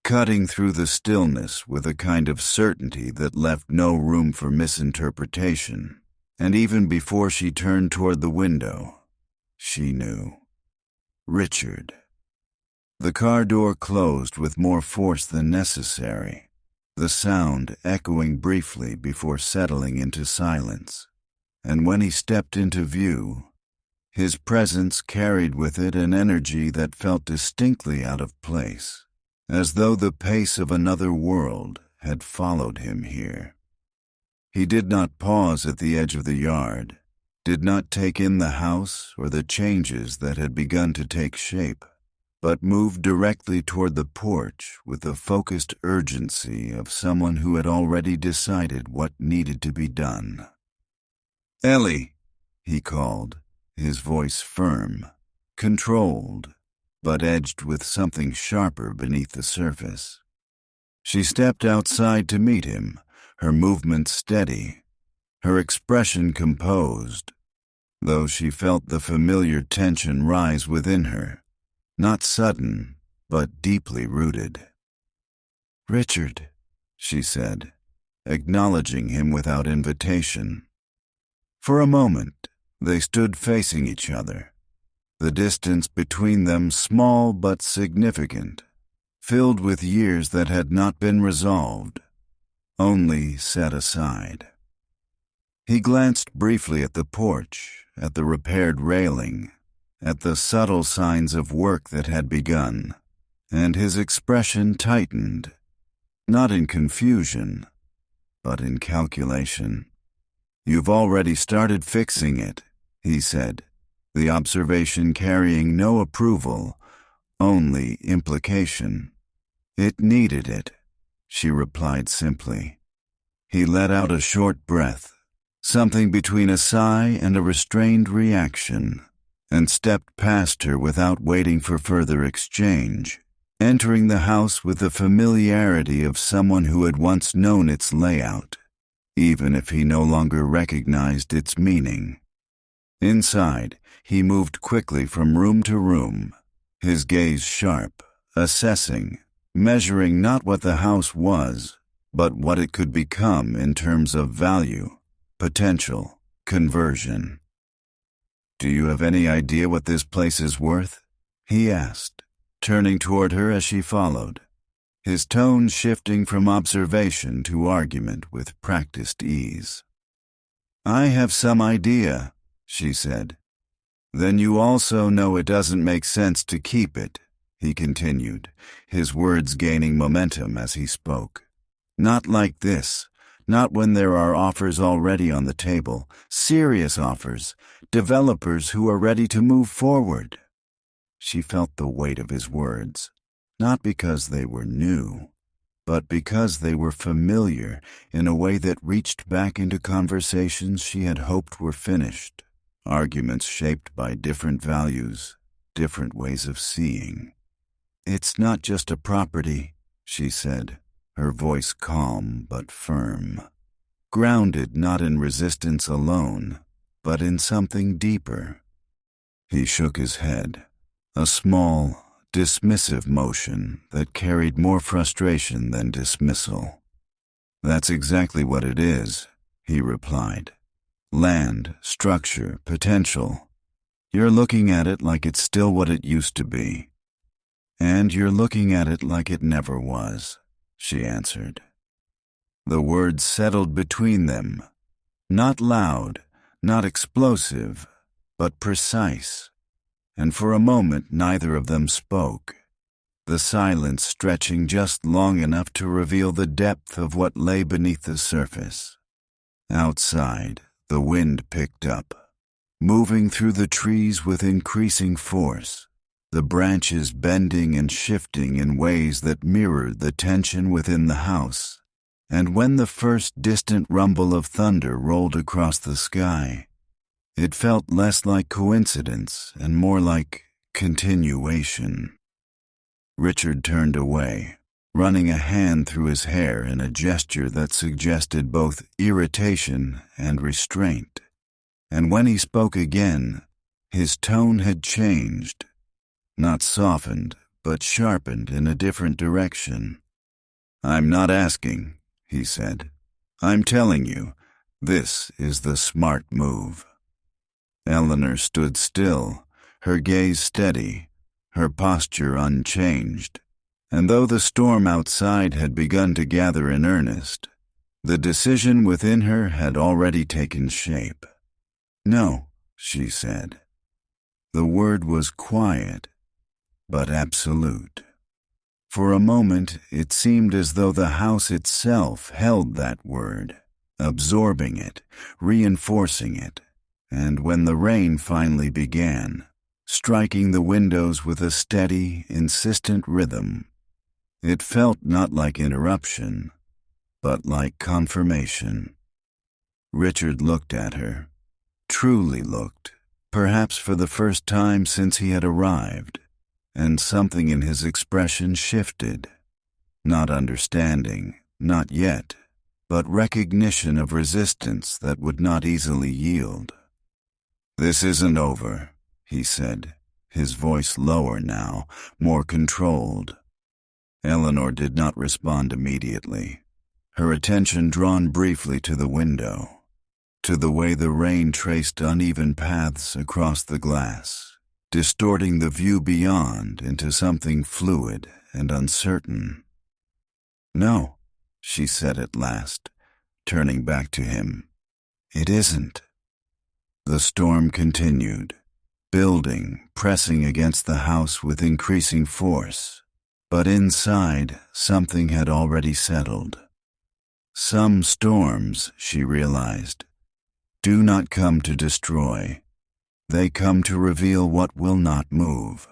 cutting through the stillness with a kind of certainty that left no room for misinterpretation. And even before she turned toward the window, she knew. Richard. The car door closed with more force than necessary, the sound echoing briefly before settling into silence. And when he stepped into view, his presence carried with it an energy that felt distinctly out of place, as though the pace of another world had followed him here. He did not pause at the edge of the yard, did not take in the house or the changes that had begun to take shape, but moved directly toward the porch with the focused urgency of someone who had already decided what needed to be done. "Ellie," he called, his voice firm, controlled, but edged with something sharper beneath the surface. She stepped outside to meet him, her movement steady, her expression composed, though she felt the familiar tension rise within her, not sudden, but deeply rooted. "Richard," she said, acknowledging him without invitation. For a moment, they stood facing each other, the distance between them small but significant, filled with years that had not been resolved, only set aside. He glanced briefly at the porch, at the repaired railing, at the subtle signs of work that had begun, and his expression tightened, not in confusion, but in calculation. "You've already started fixing it," he said, the observation carrying no approval, only implication. "It needed it," she replied simply. He let out a short breath, something between a sigh and a restrained reaction, and stepped past her without waiting for further exchange, entering the house with the familiarity of someone who had once known its layout, even if he no longer recognized its meaning. Inside, he moved quickly from room to room, his gaze sharp, assessing, measuring not what the house was, but what it could become in terms of value, potential, conversion. "Do you have any idea what this place is worth?" he asked, turning toward her as she followed, his tone shifting from observation to argument with practiced ease. "I have some idea," she said. "Then you also know it doesn't make sense to keep it," he continued, his words gaining momentum as he spoke. "Not like this. Not when there are offers already on the table, serious offers, developers who are ready to move forward." She felt the weight of his words, not because they were new, but because they were familiar in a way that reached back into conversations she had hoped were finished, arguments shaped by different values, different ways of seeing. "It's not just a property," she said, her voice calm but firm, grounded not in resistance alone, but in something deeper. He shook his head, a small, dismissive motion that carried more frustration than dismissal. "That's exactly what it is," he replied. "Land, structure, potential. You're looking at it like it's still what it used to be. And you're looking at it like it never was," she answered. The words settled between them, not loud, not explosive, but precise, and for a moment neither of them spoke, the silence stretching just long enough to reveal the depth of what lay beneath the surface. Outside, the wind picked up, moving through the trees with increasing force, the branches bending and shifting in ways that mirrored the tension within the house. And when the first distant rumble of thunder rolled across the sky, it felt less like coincidence and more like continuation. Richard turned away, running a hand through his hair in a gesture that suggested both irritation and restraint. And when he spoke again, his tone had changed, not softened, but sharpened in a different direction. "I'm not asking," he said. "I'm telling you, this is the smart move." Eleanor stood still, her gaze steady, her posture unchanged, And though the storm outside had begun to gather in earnest, the decision within her had already taken shape. "No," she said. The word was quiet, but absolute. For a moment, it seemed as though the house itself held that word, absorbing it, reinforcing it, and when the rain finally began, striking the windows with a steady, insistent rhythm, it felt not like interruption, but like confirmation. Richard looked at her, truly looked, perhaps for the first time since he had arrived, and something in his expression shifted. Not understanding, not yet, but recognition of resistance that would not easily yield. "This isn't over," he said, his voice lower now, more controlled. Eleanor did not respond immediately, her attention drawn briefly to the window, to the way the rain traced uneven paths across the glass, distorting the view beyond into something fluid and uncertain. "No," she said at last, turning back to him. "It isn't." The storm continued, building, pressing against the house with increasing force, but inside something had already settled. Some storms, she realized, do not come to destroy. They come to reveal what will not move.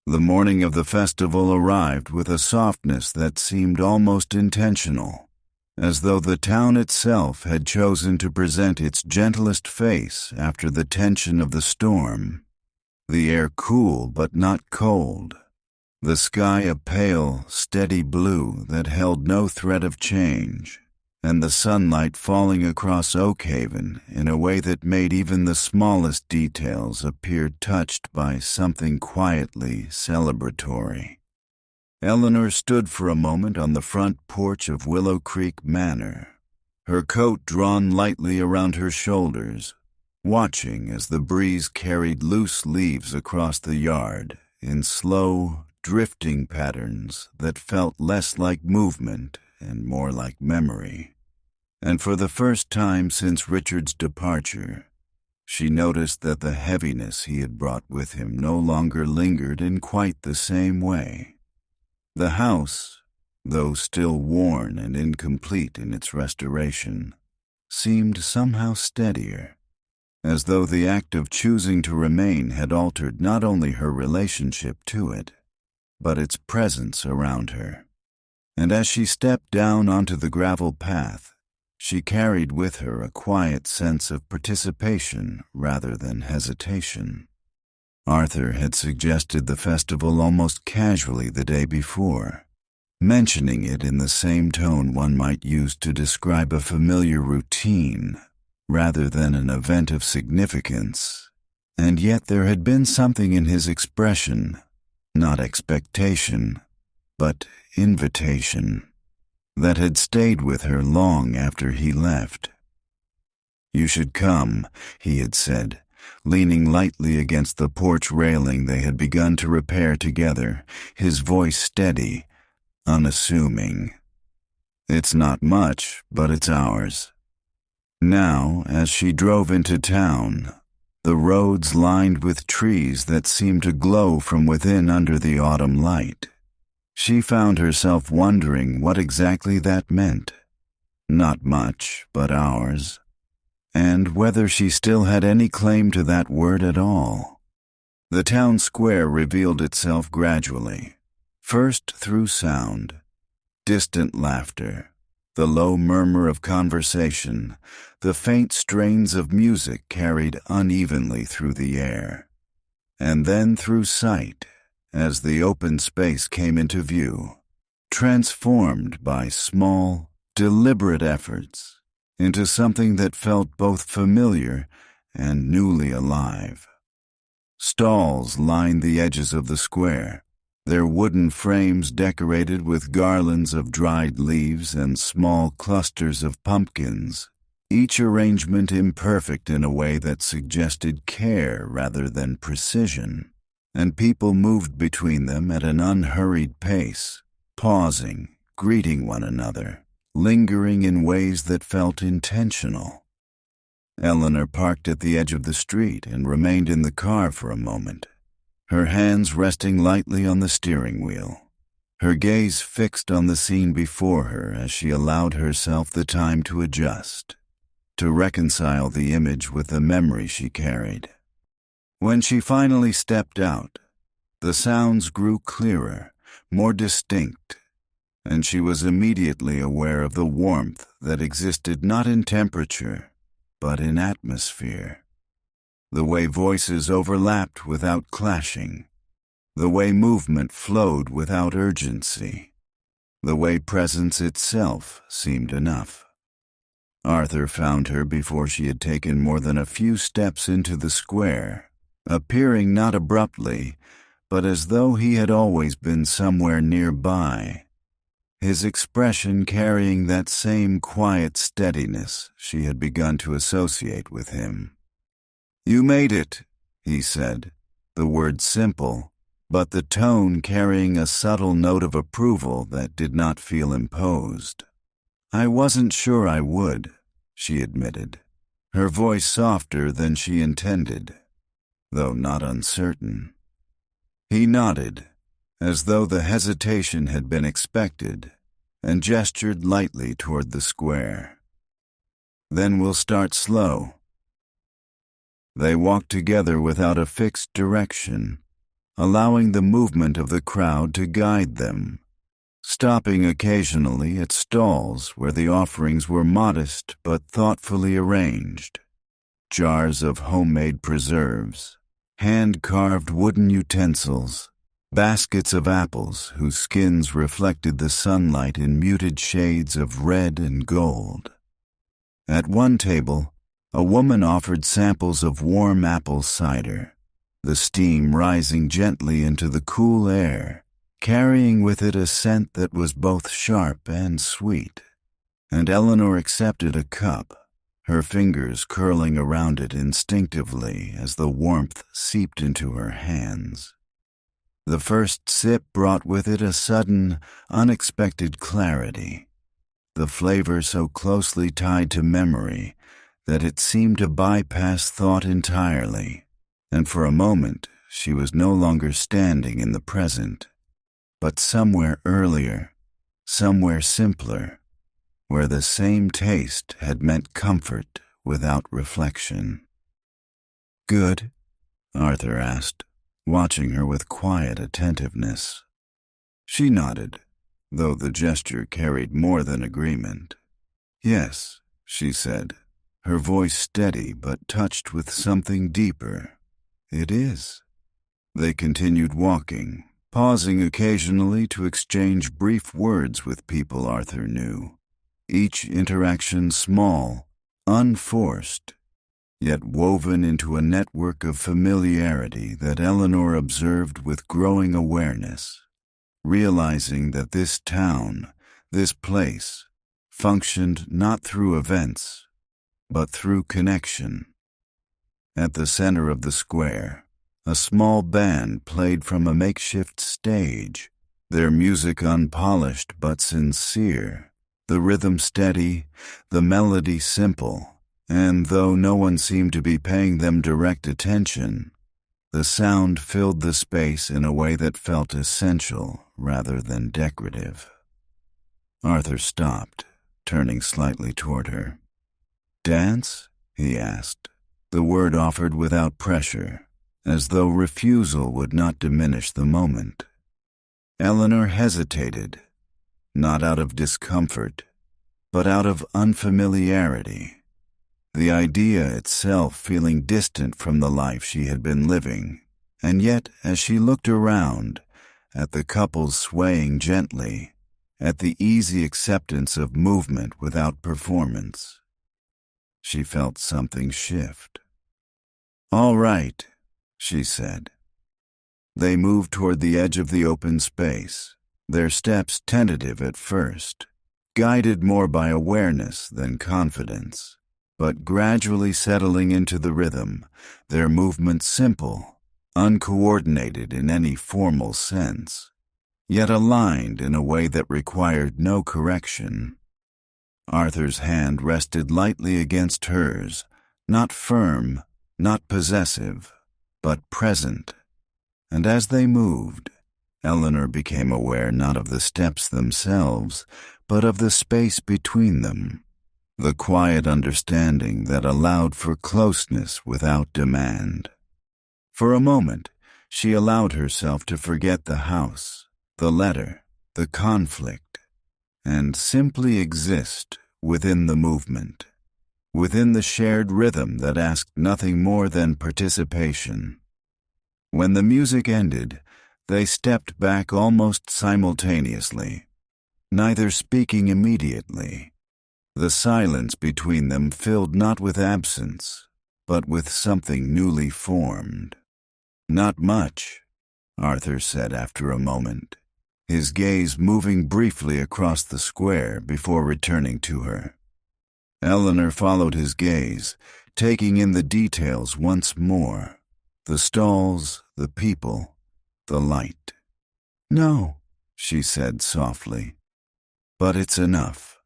The morning of the festival arrived with a softness that seemed almost intentional, as though the town itself had chosen to present its gentlest face after the tension of the storm. The air cool but not cold, the sky a pale, steady blue that held no threat of change, and the sunlight falling across Oakhaven in a way that made even the smallest details appear touched by something quietly celebratory. Eleanor stood for a moment on the front porch of Willow Creek Manor, her coat drawn lightly around her shoulders, watching as the breeze carried loose leaves across the yard in slow, drifting patterns that felt less like movement and more like memory. And for the first time since Richard's departure, she noticed that the heaviness he had brought with him no longer lingered in quite the same way. The house, though still worn and incomplete in its restoration, seemed somehow steadier, as though the act of choosing to remain had altered not only her relationship to it, but its presence around her. And as she stepped down onto the gravel path, she carried with her a quiet sense of participation rather than hesitation. Arthur had suggested the festival almost casually the day before, mentioning it in the same tone one might use to describe a familiar routine rather than an event of significance. And yet there had been something in his expression, not expectation, but invitation, that had stayed with her long after he left. "You should come," he had said, leaning lightly against the porch railing they had begun to repair together, his voice steady, unassuming. "It's not much, but it's ours." Now, as she drove into town, the roads lined with trees that seemed to glow from within under the autumn light, she found herself wondering what exactly that meant. Not much, but ours. And whether she still had any claim to that word at all. The town square revealed itself gradually, first through sound, distant laughter, the low murmur of conversation, the faint strains of music carried unevenly through the air, and then through sight, as the open space came into view, transformed by small, deliberate efforts into something that felt both familiar and newly alive. Stalls lined the edges of the square, their wooden frames decorated with garlands of dried leaves and small clusters of pumpkins, each arrangement imperfect in a way that suggested care rather than precision. and people moved between them at an unhurried pace, pausing, greeting one another, lingering in ways that felt intentional. Eleanor parked at the edge of the street and remained in the car for a moment, her hands resting lightly on the steering wheel, her gaze fixed on the scene before her as she allowed herself the time to adjust, to reconcile the image with the memory she carried. When she finally stepped out, the sounds grew clearer, more distinct, and she was immediately aware of the warmth that existed not in temperature, but in atmosphere. The way voices overlapped without clashing, the way movement flowed without urgency, the way presence itself seemed enough. Arthur found her before she had taken more than a few steps into the square, appearing not abruptly, but as though he had always been somewhere nearby, his expression carrying that same quiet steadiness she had begun to associate with him. "You made it," he said, the words simple, but the tone carrying a subtle note of approval that did not feel imposed. "I wasn't sure I would," she admitted, her voice softer than she intended, though not uncertain. He nodded, as though the hesitation had been expected, and gestured lightly toward the square. "Then we'll start slow." They walked together without a fixed direction, allowing the movement of the crowd to guide them, stopping occasionally at stalls where the offerings were modest but thoughtfully arranged. Jars of homemade preserves, hand-carved wooden utensils, baskets of apples whose skins reflected the sunlight in muted shades of red and gold. At one table, a woman offered samples of warm apple cider, the steam rising gently into the cool air, carrying with it a scent that was both sharp and sweet. And Eleanor accepted a cup, her fingers curling around it instinctively as the warmth seeped into her hands. The first sip brought with it a sudden, unexpected clarity, the flavor so closely tied to memory that it seemed to bypass thought entirely, and for a moment she was no longer standing in the present, but somewhere earlier, somewhere simpler, where the same taste had meant comfort without reflection. "Good?" Arthur asked, watching her with quiet attentiveness. She nodded, though the gesture carried more than agreement. "Yes," she said, her voice steady but touched with something deeper. "It is." They continued walking, pausing occasionally to exchange brief words with people Arthur knew, each interaction small, unforced, yet woven into a network of familiarity that Eleanor observed with growing awareness, realizing that this town, this place, functioned not through events, but through connection. At the center of the square, a small band played from a makeshift stage, their music unpolished but sincere, the rhythm steady, the melody simple, and though no one seemed to be paying them direct attention, the sound filled the space in a way that felt essential rather than decorative. Arthur stopped, turning slightly toward her. "Dance?" he asked, the word offered without pressure, as though refusal would not diminish the moment. Eleanor hesitated, not out of discomfort, but out of unfamiliarity, the idea itself feeling distant from the life she had been living, and yet as she looked around, at the couples swaying gently, at the easy acceptance of movement without performance, she felt something shift. "All right," she said. They moved toward the edge of the open space, their steps tentative at first, guided more by awareness than confidence, but gradually settling into the rhythm, their movements simple, uncoordinated in any formal sense, yet aligned in a way that required no correction. Arthur's hand rested lightly against hers, not firm, not possessive, but present. And as they moved, Eleanor became aware not of the steps themselves, but of the space between them, the quiet understanding that allowed for closeness without demand. For a moment, she allowed herself to forget the house, the letter, the conflict, and simply exist within the movement, within the shared rhythm that asked nothing more than participation. When the music ended, they stepped back almost simultaneously, neither speaking immediately. The silence between them filled not with absence, but with something newly formed. "Not much," Arthur said after a moment, his gaze moving briefly across the square before returning to her. Eleanor followed his gaze, taking in the details once more, the stalls, the people, the light. "No," she said softly, "but it's enough."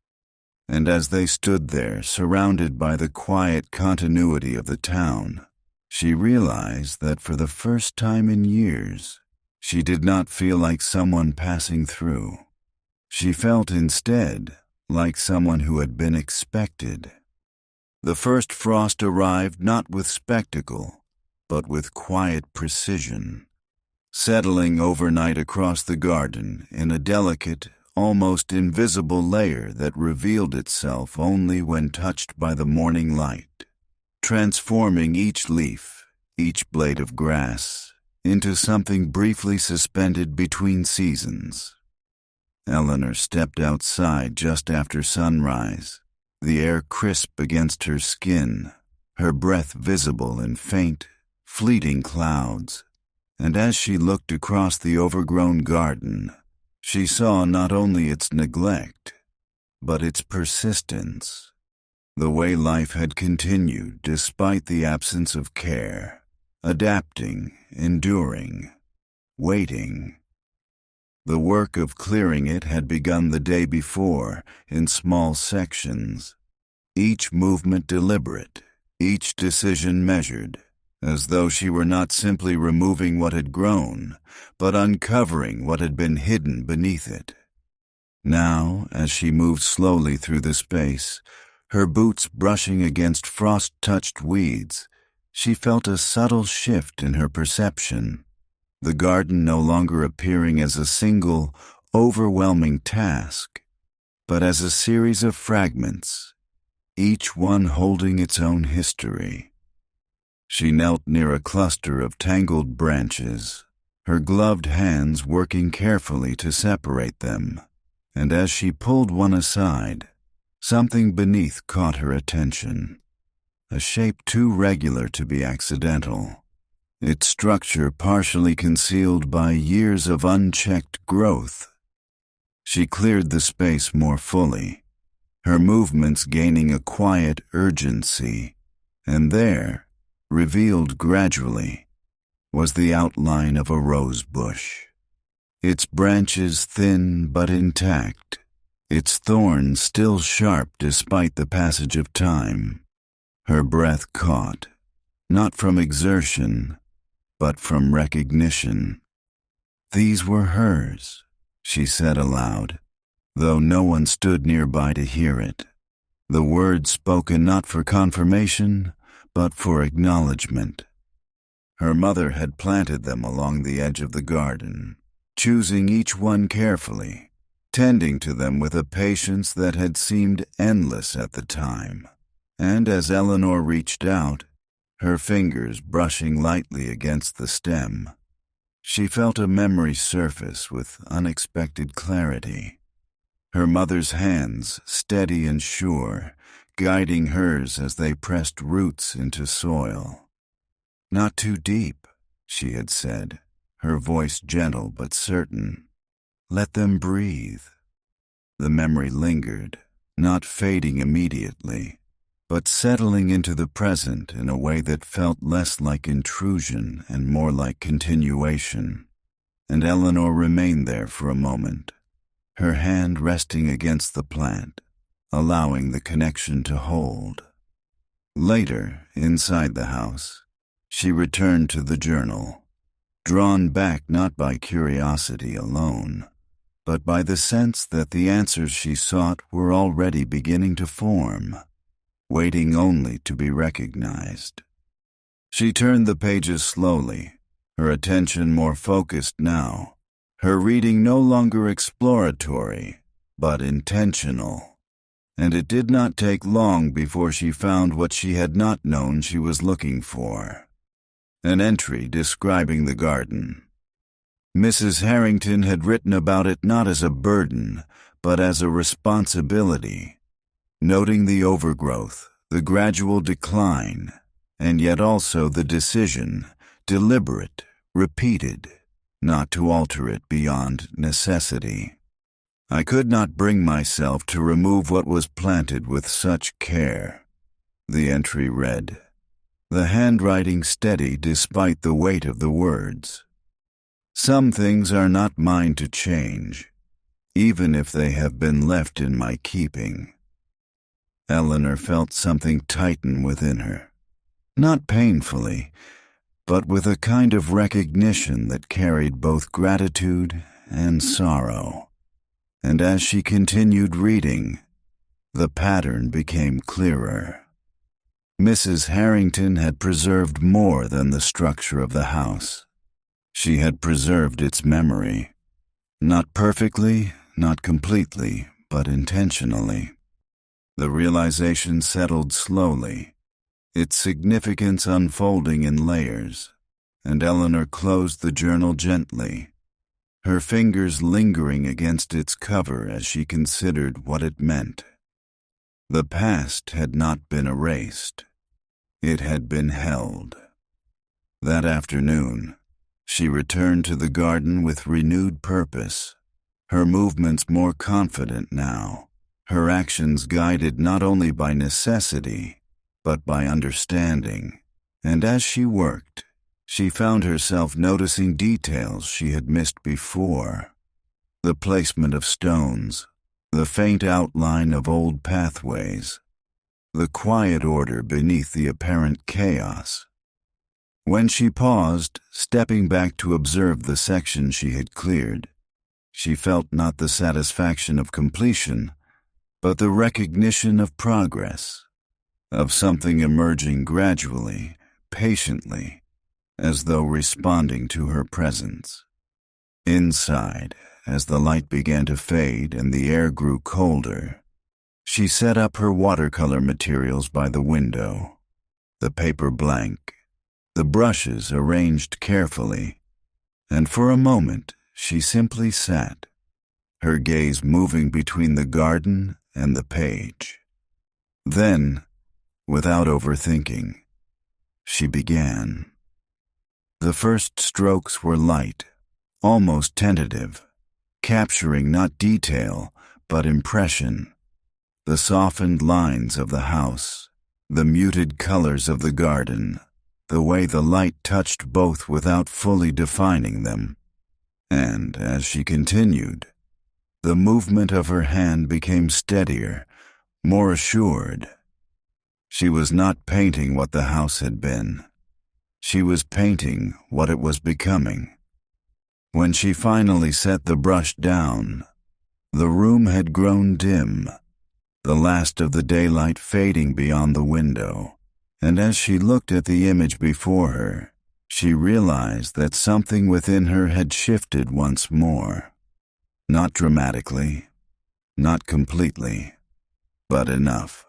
And as they stood there, surrounded by the quiet continuity of the town, she realized that for the first time in years, she did not feel like someone passing through. She felt instead like someone who had been expected. The first frost arrived not with spectacle, but with quiet precision, settling overnight across the garden in a delicate, almost invisible layer that revealed itself only when touched by the morning light, transforming each leaf, each blade of grass, into something briefly suspended between seasons. Eleanor stepped outside just after sunrise, the air crisp against her skin, her breath visible in faint, fleeting clouds, and as she looked across the overgrown garden, she saw not only its neglect, but its persistence, the way life had continued despite the absence of care, adapting, enduring, waiting. The work of clearing it had begun the day before, in small sections, each movement deliberate, each decision measured, as though she were not simply removing what had grown, but uncovering what had been hidden beneath it. Now, as she moved slowly through the space, her boots brushing against frost-touched weeds, she felt a subtle shift in her perception, the garden no longer appearing as a single, overwhelming task, but as a series of fragments, each one holding its own history. She knelt near a cluster of tangled branches, her gloved hands working carefully to separate them, and as she pulled one aside, something beneath caught her attention, a shape too regular to be accidental, its structure partially concealed by years of unchecked growth. She cleared the space more fully, her movements gaining a quiet urgency, and there, revealed gradually, was the outline of a rose bush, its branches thin but intact, its thorns still sharp despite the passage of time. Her breath caught, not from exertion, but from recognition. "These were hers," she said aloud, though no one stood nearby to hear it, the words spoken not for confirmation, but for acknowledgement. Her mother had planted them along the edge of the garden, choosing each one carefully, tending to them with a patience that had seemed endless at the time. And as Eleanor reached out, her fingers brushing lightly against the stem, she felt a memory surface with unexpected clarity. Her mother's hands, steady and sure, guiding hers as they pressed roots into soil. "Not too deep," she had said, her voice gentle but certain. "Let them breathe." The memory lingered, not fading immediately, but settling into the present in a way that felt less like intrusion and more like continuation. And Eleanor remained there for a moment, her hand resting against the plant, allowing the connection to hold. Later, inside the house, she returned to the journal, drawn back not by curiosity alone, but by the sense that the answers she sought were already beginning to form, waiting only to be recognized. She turned the pages slowly, her attention more focused now, her reading no longer exploratory, but intentional. And it did not take long before she found what she had not known she was looking for. An entry describing the garden. Mrs. Harrington had written about it not as a burden, but as a responsibility, noting the overgrowth, the gradual decline, and yet also the decision, deliberate, repeated, not to alter it beyond necessity. I could not bring myself to remove what was planted with such care, the entry read, the handwriting steady despite the weight of the words. Some things are not mine to change, even if they have been left in my keeping. Eleanor felt something tighten within her, not painfully, but with a kind of recognition that carried both gratitude and sorrow. And as she continued reading, the pattern became clearer. Mrs. Harrington had preserved more than the structure of the house. She had preserved its memory. Not perfectly, not completely, but intentionally. The realization settled slowly, its significance unfolding in layers, and Eleanor closed the journal gently, her fingers lingering against its cover as she considered what it meant. The past had not been erased. It had been held. That afternoon, she returned to the garden with renewed purpose, her movements more confident now, her actions guided not only by necessity, but by understanding. And as she worked, she found herself noticing details she had missed before. The placement of stones, the faint outline of old pathways, the quiet order beneath the apparent chaos. When she paused, stepping back to observe the section she had cleared, she felt not the satisfaction of completion, but the recognition of progress, of something emerging gradually, patiently, as though responding to her presence. Inside, as the light began to fade and the air grew colder, she set up her watercolor materials by the window, the paper blank, the brushes arranged carefully, and for a moment she simply sat, her gaze moving between the garden and the page. Then, without overthinking, she began. The first strokes were light, almost tentative, capturing not detail, but impression. The softened lines of the house, the muted colors of the garden, the way the light touched both without fully defining them. And, as she continued, the movement of her hand became steadier, more assured. She was not painting what the house had been. She was painting what it was becoming. When she finally set the brush down, the room had grown dim, the last of the daylight fading beyond the window, and as she looked at the image before her, she realized that something within her had shifted once more. Not dramatically, not completely, but enough.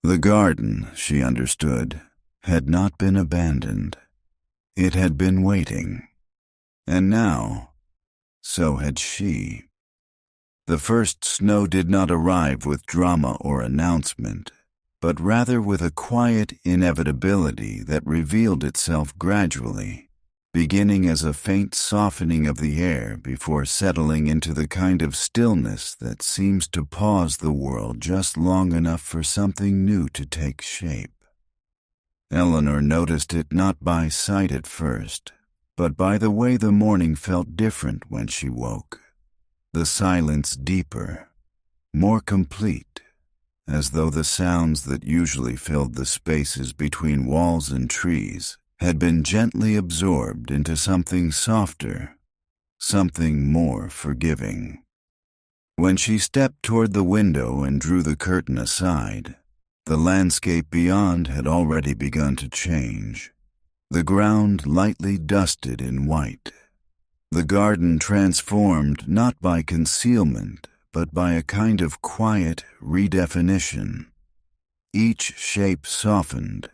The garden, she understood, had not been abandoned. It had been waiting. And now, so had she. The first snow did not arrive with drama or announcement, but rather with a quiet inevitability that revealed itself gradually, beginning as a faint softening of the air before settling into the kind of stillness that seems to pause the world just long enough for something new to take shape. Eleanor noticed it not by sight at first, but by the way the morning felt different when she woke. The silence deeper, more complete, as though the sounds that usually filled the spaces between walls and trees had been gently absorbed into something softer, something more forgiving. When she stepped toward the window and drew the curtain aside, the landscape beyond had already begun to change. The ground lightly dusted in white. The garden transformed not by concealment, but by a kind of quiet redefinition. Each shape softened,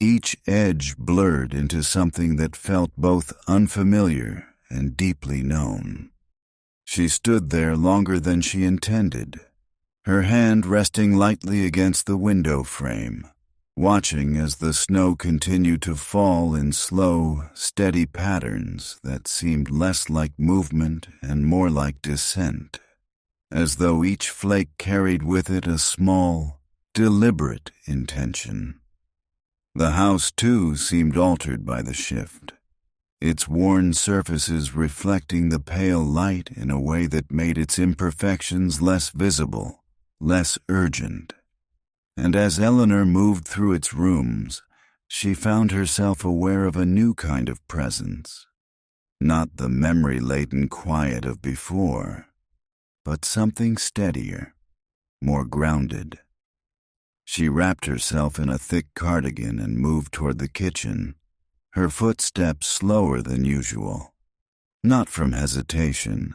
each edge blurred into something that felt both unfamiliar and deeply known. She stood there longer than she intended, her hand resting lightly against the window frame, watching as the snow continued to fall in slow, steady patterns that seemed less like movement and more like descent, as though each flake carried with it a small, deliberate intention. The house, too, seemed altered by the shift, its worn surfaces reflecting the pale light in a way that made its imperfections less visible, less urgent. And as Eleanor moved through its rooms, she found herself aware of a new kind of presence, not the memory-laden quiet of before, but something steadier, more grounded. She wrapped herself in a thick cardigan and moved toward the kitchen, her footsteps slower than usual, not from hesitation,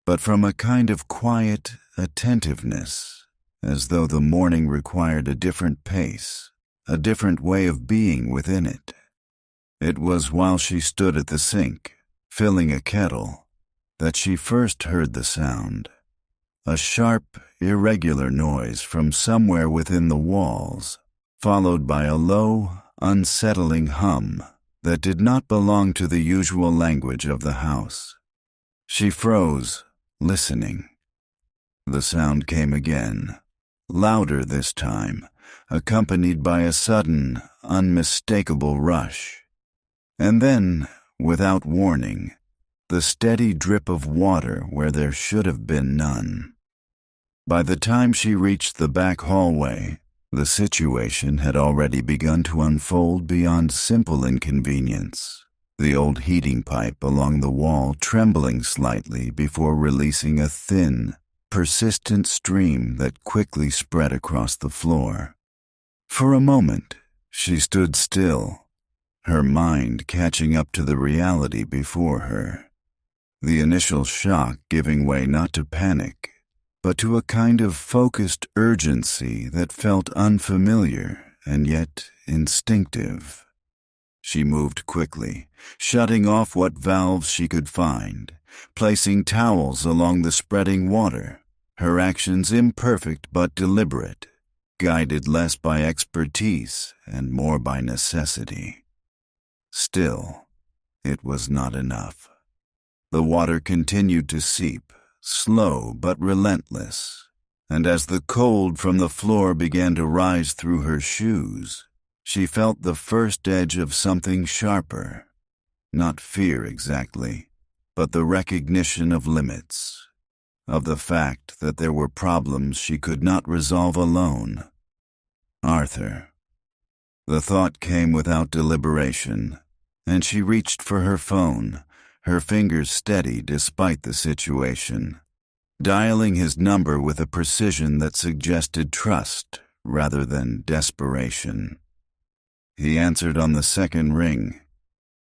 but from a kind of quiet attentiveness, as though the morning required a different pace, a different way of being within it. It was while she stood at the sink, filling a kettle, that she first heard the sound. A sharp, irregular noise from somewhere within the walls, followed by a low, unsettling hum that did not belong to the usual language of the house. She froze, listening. The sound came again, louder this time, accompanied by a sudden, unmistakable rush. And then, without warning, the steady drip of water where there should have been none. By the time she reached the back hallway, the situation had already begun to unfold beyond simple inconvenience, the old heating pipe along the wall trembling slightly before releasing a thin, persistent stream that quickly spread across the floor. For a moment, she stood still, her mind catching up to the reality before her, the initial shock giving way not to panic, but to a kind of focused urgency that felt unfamiliar and yet instinctive. She moved quickly, shutting off what valves she could find, placing towels along the spreading water, her actions imperfect but deliberate, guided less by expertise and more by necessity. Still, it was not enough. The water continued to seep, slow but relentless, and as the cold from the floor began to rise through her shoes, she felt the first edge of something sharper, not fear exactly, but the recognition of limits, of the fact that there were problems she could not resolve alone. Arthur. The thought came without deliberation, and she reached for her phone, her fingers steady despite the situation, dialing his number with a precision that suggested trust rather than desperation. He answered on the second ring.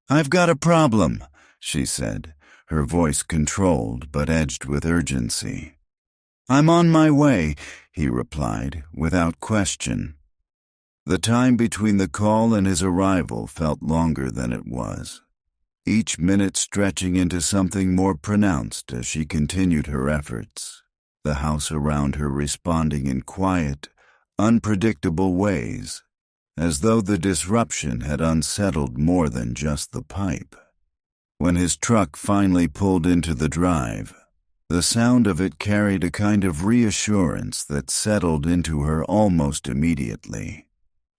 "I've got a problem," she said, her voice controlled but edged with urgency. "I'm on my way," he replied, without question. The time between the call and his arrival felt longer than it was, each minute stretching into something more pronounced as she continued her efforts, the house around her responding in quiet, unpredictable ways, as though the disruption had unsettled more than just the pipe. When his truck finally pulled into the drive, the sound of it carried a kind of reassurance that settled into her almost immediately.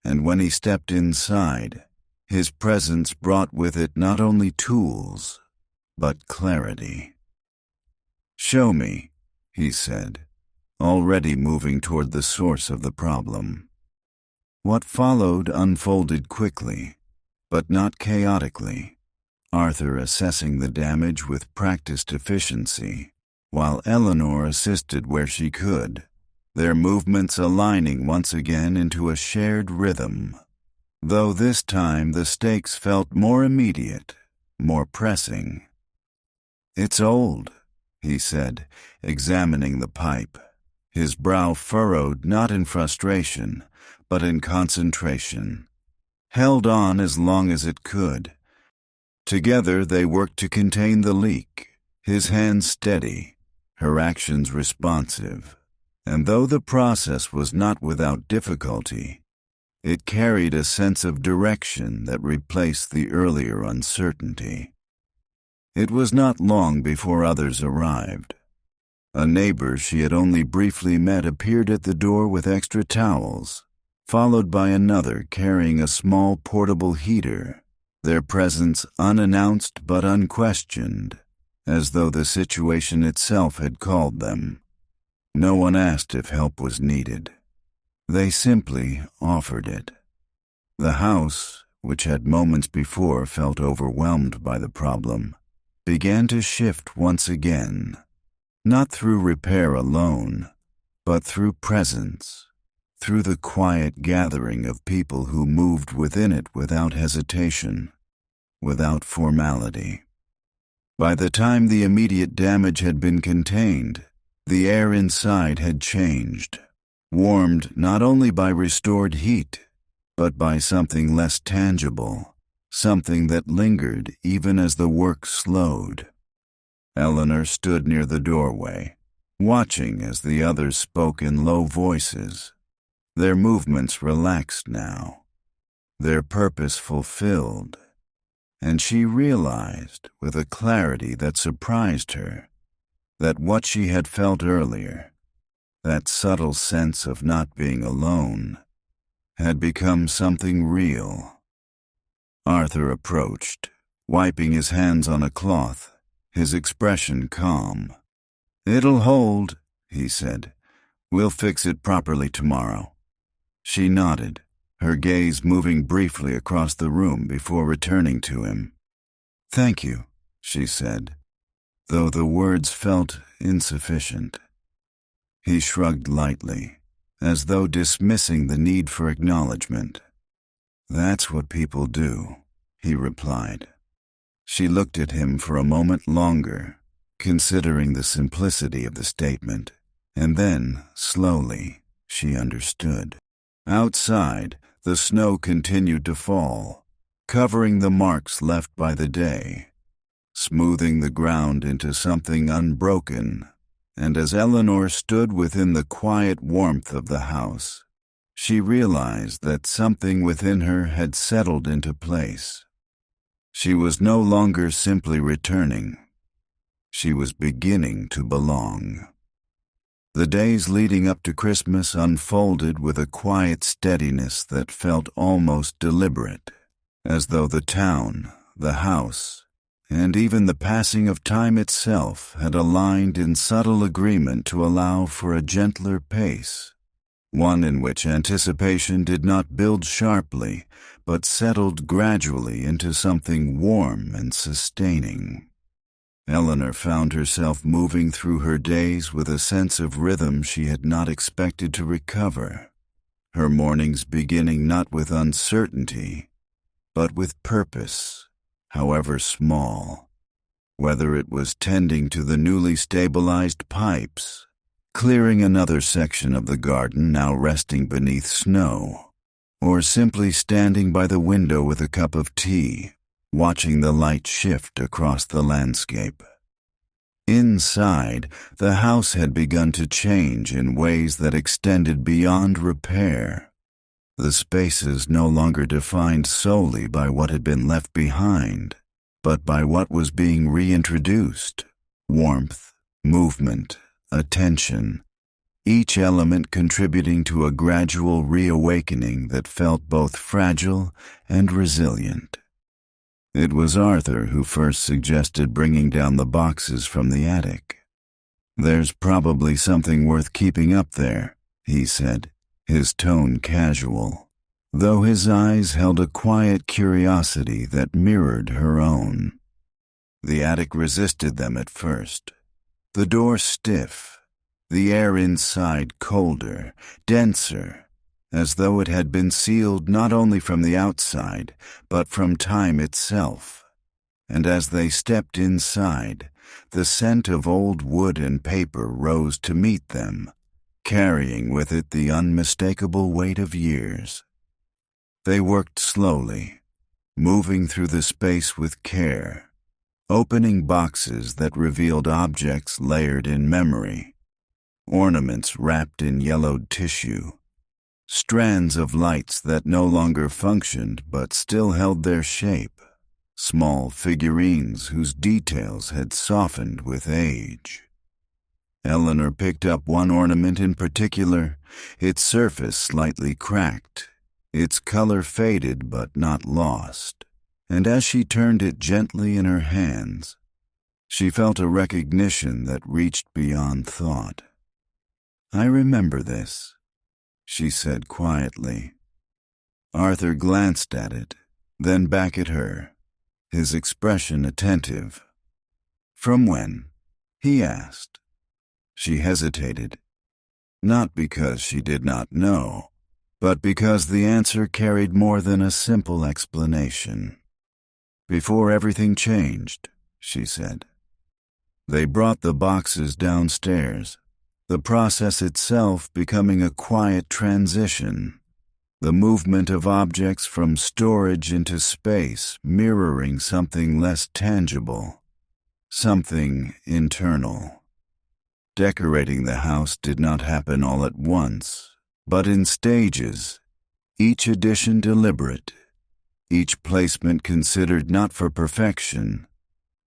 And when he stepped inside, his presence brought with it not only tools, but clarity. "Show me," he said, already moving toward the source of the problem. What followed unfolded quickly, but not chaotically, Arthur assessing the damage with practiced efficiency, while Eleanor assisted where she could, their movements aligning once again into a shared rhythm, though this time the stakes felt more immediate, more pressing. "It's old," he said, examining the pipe, his brow furrowed not in frustration, but in concentration. Held on as long as it could. Together they worked to contain the leak, his hands steady, her actions responsive. And though the process was not without difficulty, it carried a sense of direction that replaced the earlier uncertainty. It was not long before others arrived. A neighbor she had only briefly met appeared at the door with extra towels, followed by another carrying a small portable heater, their presence unannounced but unquestioned, as though the situation itself had called them. No one asked if help was needed. They simply offered it. The house, which had moments before felt overwhelmed by the problem, began to shift once again, not through repair alone, but through presence, through the quiet gathering of people who moved within it without hesitation, without formality. By the time the immediate damage had been contained, the air inside had changed, warmed not only by restored heat, but by something less tangible, something that lingered even as the work slowed. Eleanor stood near the doorway, watching as the others spoke in low voices. Their movements relaxed now, their purpose fulfilled, and she realized, with a clarity that surprised her, that what she had felt earlier, that subtle sense of not being alone, had become something real. Arthur approached, wiping his hands on a cloth, his expression calm. "It'll hold," he said. "We'll fix it properly tomorrow." She nodded, her gaze moving briefly across the room before returning to him. "Thank you," she said, though the words felt insufficient. He shrugged lightly, as though dismissing the need for acknowledgement. "That's what people do," he replied. She looked at him for a moment longer, considering the simplicity of the statement, and then, slowly, she understood. Outside, the snow continued to fall, covering the marks left by the day, smoothing the ground into something unbroken, and as Eleanor stood within the quiet warmth of the house, she realized that something within her had settled into place. She was no longer simply returning. She was beginning to belong. The days leading up to Christmas unfolded with a quiet steadiness that felt almost deliberate, as though the town, the house, and even the passing of time itself had aligned in subtle agreement to allow for a gentler pace, one in which anticipation did not build sharply, but settled gradually into something warm and sustaining. Eleanor found herself moving through her days with a sense of rhythm she had not expected to recover, her mornings beginning not with uncertainty, but with purpose, however small, whether it was tending to the newly stabilized pipes, clearing another section of the garden now resting beneath snow, or simply standing by the window with a cup of tea, watching the light shift across the landscape. Inside, the house had begun to change in ways that extended beyond repair. The spaces no longer defined solely by what had been left behind, but by what was being reintroduced: warmth, movement, attention, each element contributing to a gradual reawakening that felt both fragile and resilient. It was Arthur who first suggested bringing down the boxes from the attic. "There's probably something worth keeping up there," he said, his tone casual, though his eyes held a quiet curiosity that mirrored her own. The attic resisted them at first, the door stiff, the air inside colder, denser, as though it had been sealed not only from the outside, but from time itself. And as they stepped inside, the scent of old wood and paper rose to meet them, carrying with it the unmistakable weight of years. They worked slowly, moving through the space with care, opening boxes that revealed objects layered in memory, ornaments wrapped in yellowed tissue, strands of lights that no longer functioned but still held their shape, small figurines whose details had softened with age. Eleanor picked up one ornament in particular, its surface slightly cracked, its color faded but not lost, and as she turned it gently in her hands, she felt a recognition that reached beyond thought. "I remember this," she said quietly. Arthur glanced at it, then back at her, his expression attentive. "From when?" he asked. She hesitated, not because she did not know, but because the answer carried more than a simple explanation. "Before everything changed," she said. They brought the boxes downstairs, the process itself becoming a quiet transition, the movement of objects from storage into space mirroring something less tangible, something internal. Decorating the house did not happen all at once, but in stages, each addition deliberate, each placement considered not for perfection,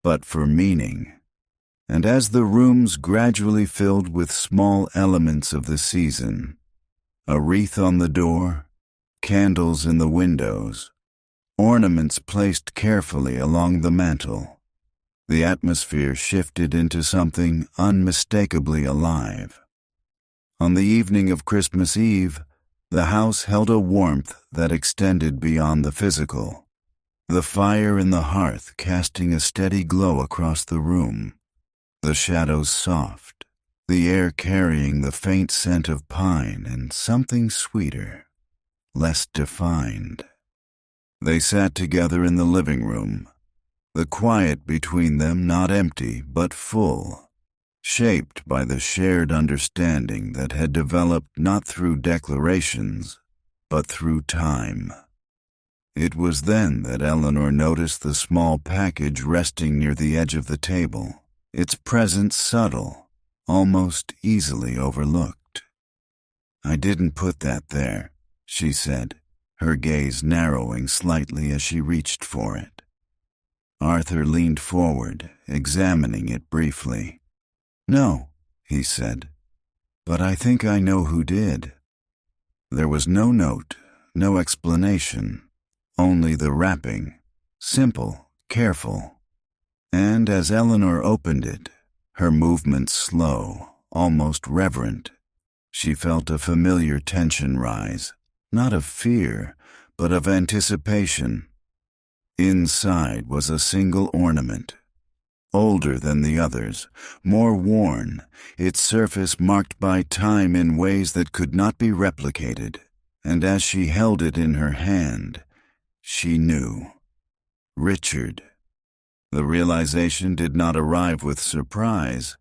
but for meaning. And as the rooms gradually filled with small elements of the season, a wreath on the door, candles in the windows, ornaments placed carefully along the mantel, the atmosphere shifted into something unmistakably alive. On the evening of Christmas Eve, the house held a warmth that extended beyond the physical, the fire in the hearth casting a steady glow across the room, the shadows soft, the air carrying the faint scent of pine and something sweeter, less defined. They sat together in the living room, the quiet between them not empty but full, shaped by the shared understanding that had developed not through declarations, but through time. It was then that Eleanor noticed the small package resting near the edge of the table, its presence subtle, almost easily overlooked. "I didn't put that there," she said, her gaze narrowing slightly as she reached for it. Arthur leaned forward, examining it briefly. "No," he said, "but I think I know who did." There was no note, no explanation, only the wrapping, simple, careful. And as Eleanor opened it, her movements slow, almost reverent, she felt a familiar tension rise, not of fear, but of anticipation. Inside was a single ornament, older than the others, more worn, its surface marked by time in ways that could not be replicated, and as she held it in her hand, she knew. Richard. The realization did not arrive with surprise,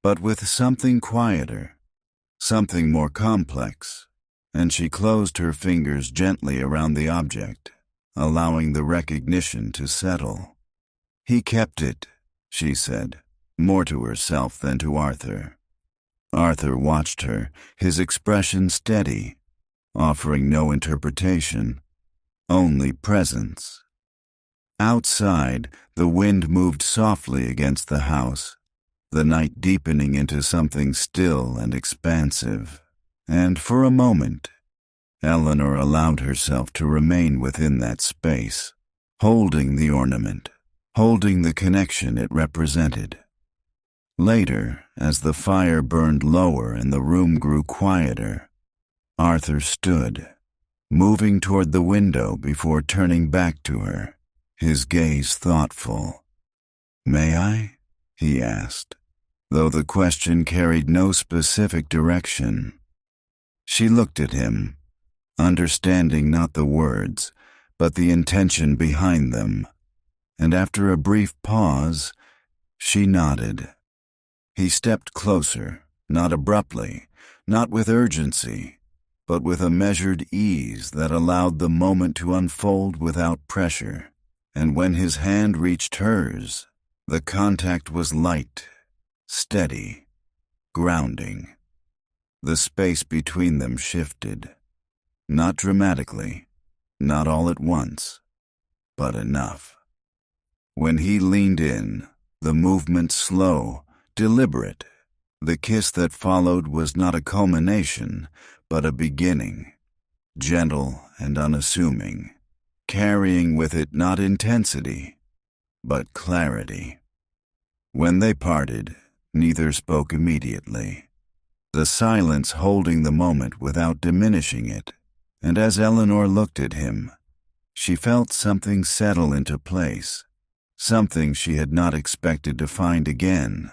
but with something quieter, something more complex, and she closed her fingers gently around the object, allowing the recognition to settle. "He kept it," she said, more to herself than to Arthur. Arthur watched her, his expression steady, offering no interpretation, only presence. Outside, the wind moved softly against the house, the night deepening into something still and expansive. And for a moment, Eleanor allowed herself to remain within that space, holding the ornament, holding the connection it represented. Later, as the fire burned lower and the room grew quieter, Arthur stood, moving toward the window before turning back to her, his gaze thoughtful. "May I?" he asked, though the question carried no specific direction. She looked at him, understanding not the words, but the intention behind them, and after a brief pause, she nodded. He stepped closer, not abruptly, not with urgency, but with a measured ease that allowed the moment to unfold without pressure. And when his hand reached hers, the contact was light, steady, grounding. The space between them shifted, not dramatically, not all at once, but enough. When he leaned in, the movement slow, deliberate. The kiss that followed was not a culmination, but a beginning, gentle and unassuming, carrying with it not intensity, but clarity. When they parted, neither spoke immediately, the silence holding the moment without diminishing it, and as Eleanor looked at him, she felt something settle into place, something she had not expected to find again.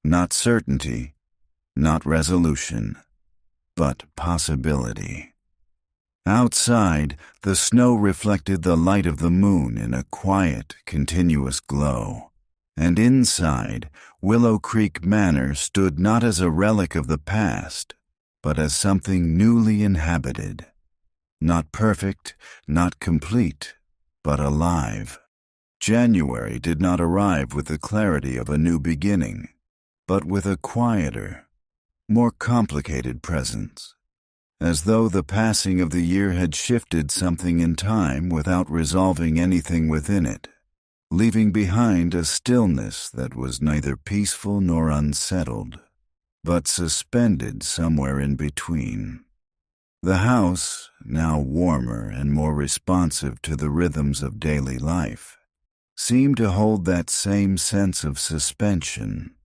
Not certainty, not resolution, but possibility. Outside, the snow reflected the light of the moon in a quiet, continuous glow, and inside, Willow Creek Manor stood not as a relic of the past, but as something newly inhabited. Not perfect, not complete, but alive. January did not arrive with the clarity of a new beginning, but with a quieter, more complicated presence, as though the passing of the year had shifted something in time without resolving anything within it, leaving behind a stillness that was neither peaceful nor unsettled, but suspended somewhere in between. The house, now warmer and more responsive to the rhythms of daily life, seemed to hold that same sense of suspension,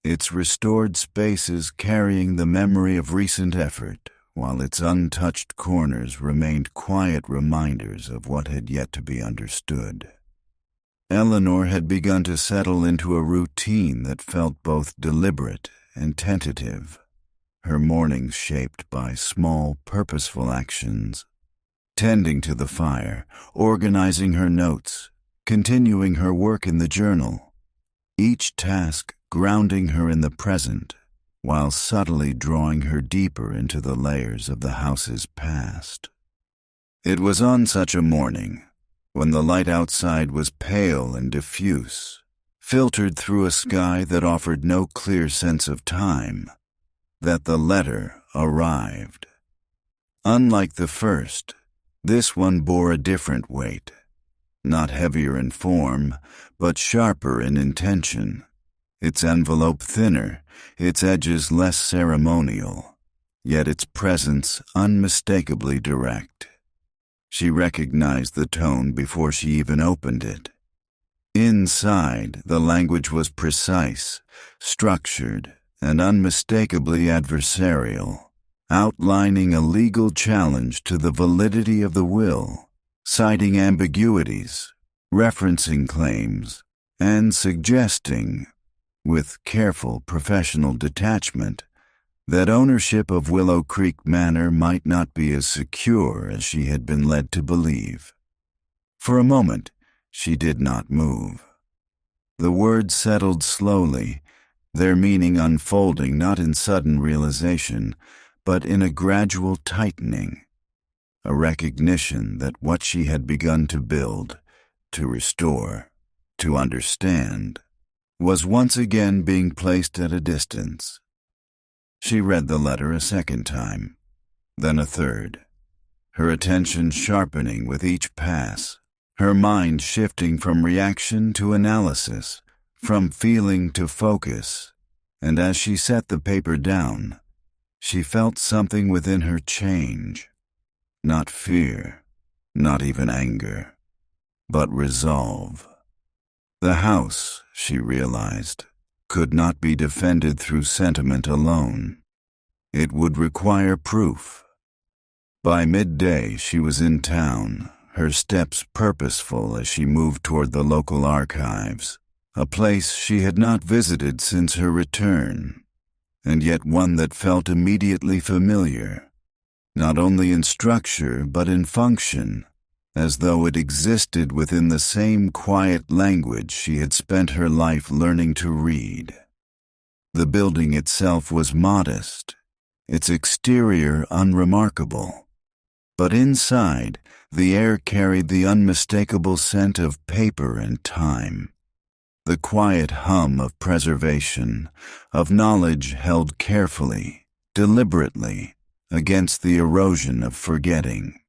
its restored spaces carrying the memory of recent effort, while its untouched corners remained quiet reminders of what had yet to be understood. Eleanor had begun to settle into a routine that felt both deliberate and tentative, her mornings shaped by small, purposeful actions, tending to the fire, organizing her notes, continuing her work in the journal, each task grounding her in the present, while subtly drawing her deeper into the layers of the house's past. It was on such a morning, when the light outside was pale and diffuse, filtered through a sky that offered no clear sense of time, that the letter arrived. Unlike the first, this one bore a different weight, not heavier in form, but sharper in intention, its envelope thinner, its edges less ceremonial, yet its presence unmistakably direct. She recognized the tone before she even opened it. Inside, the language was precise, structured, and unmistakably adversarial, outlining a legal challenge to the validity of the will, citing ambiguities, referencing claims, and suggesting, with careful professional detachment, that ownership of Willow Creek Manor might not be as secure as she had been led to believe. For a moment, she did not move. The words settled slowly, their meaning unfolding not in sudden realization, but in a gradual tightening, a recognition that what she had begun to build, to restore, to understand, was once again being placed at a distance. She read the letter a second time, then a third, her attention sharpening with each pass, her mind shifting from reaction to analysis, from feeling to focus, and as she set the paper down, she felt something within her change. Not fear, not even anger, but resolve. The house, she realized, could not be defended through sentiment alone. It would require proof. By midday, she was in town, her steps purposeful as she moved toward the local archives, a place she had not visited since her return, and yet one that felt immediately familiar, not only in structure but in function, as though it existed within the same quiet language she had spent her life learning to read. The building itself was modest, its exterior unremarkable, but inside, the air carried the unmistakable scent of paper and time, the quiet hum of preservation, of knowledge held carefully, deliberately, against the erosion of forgetting.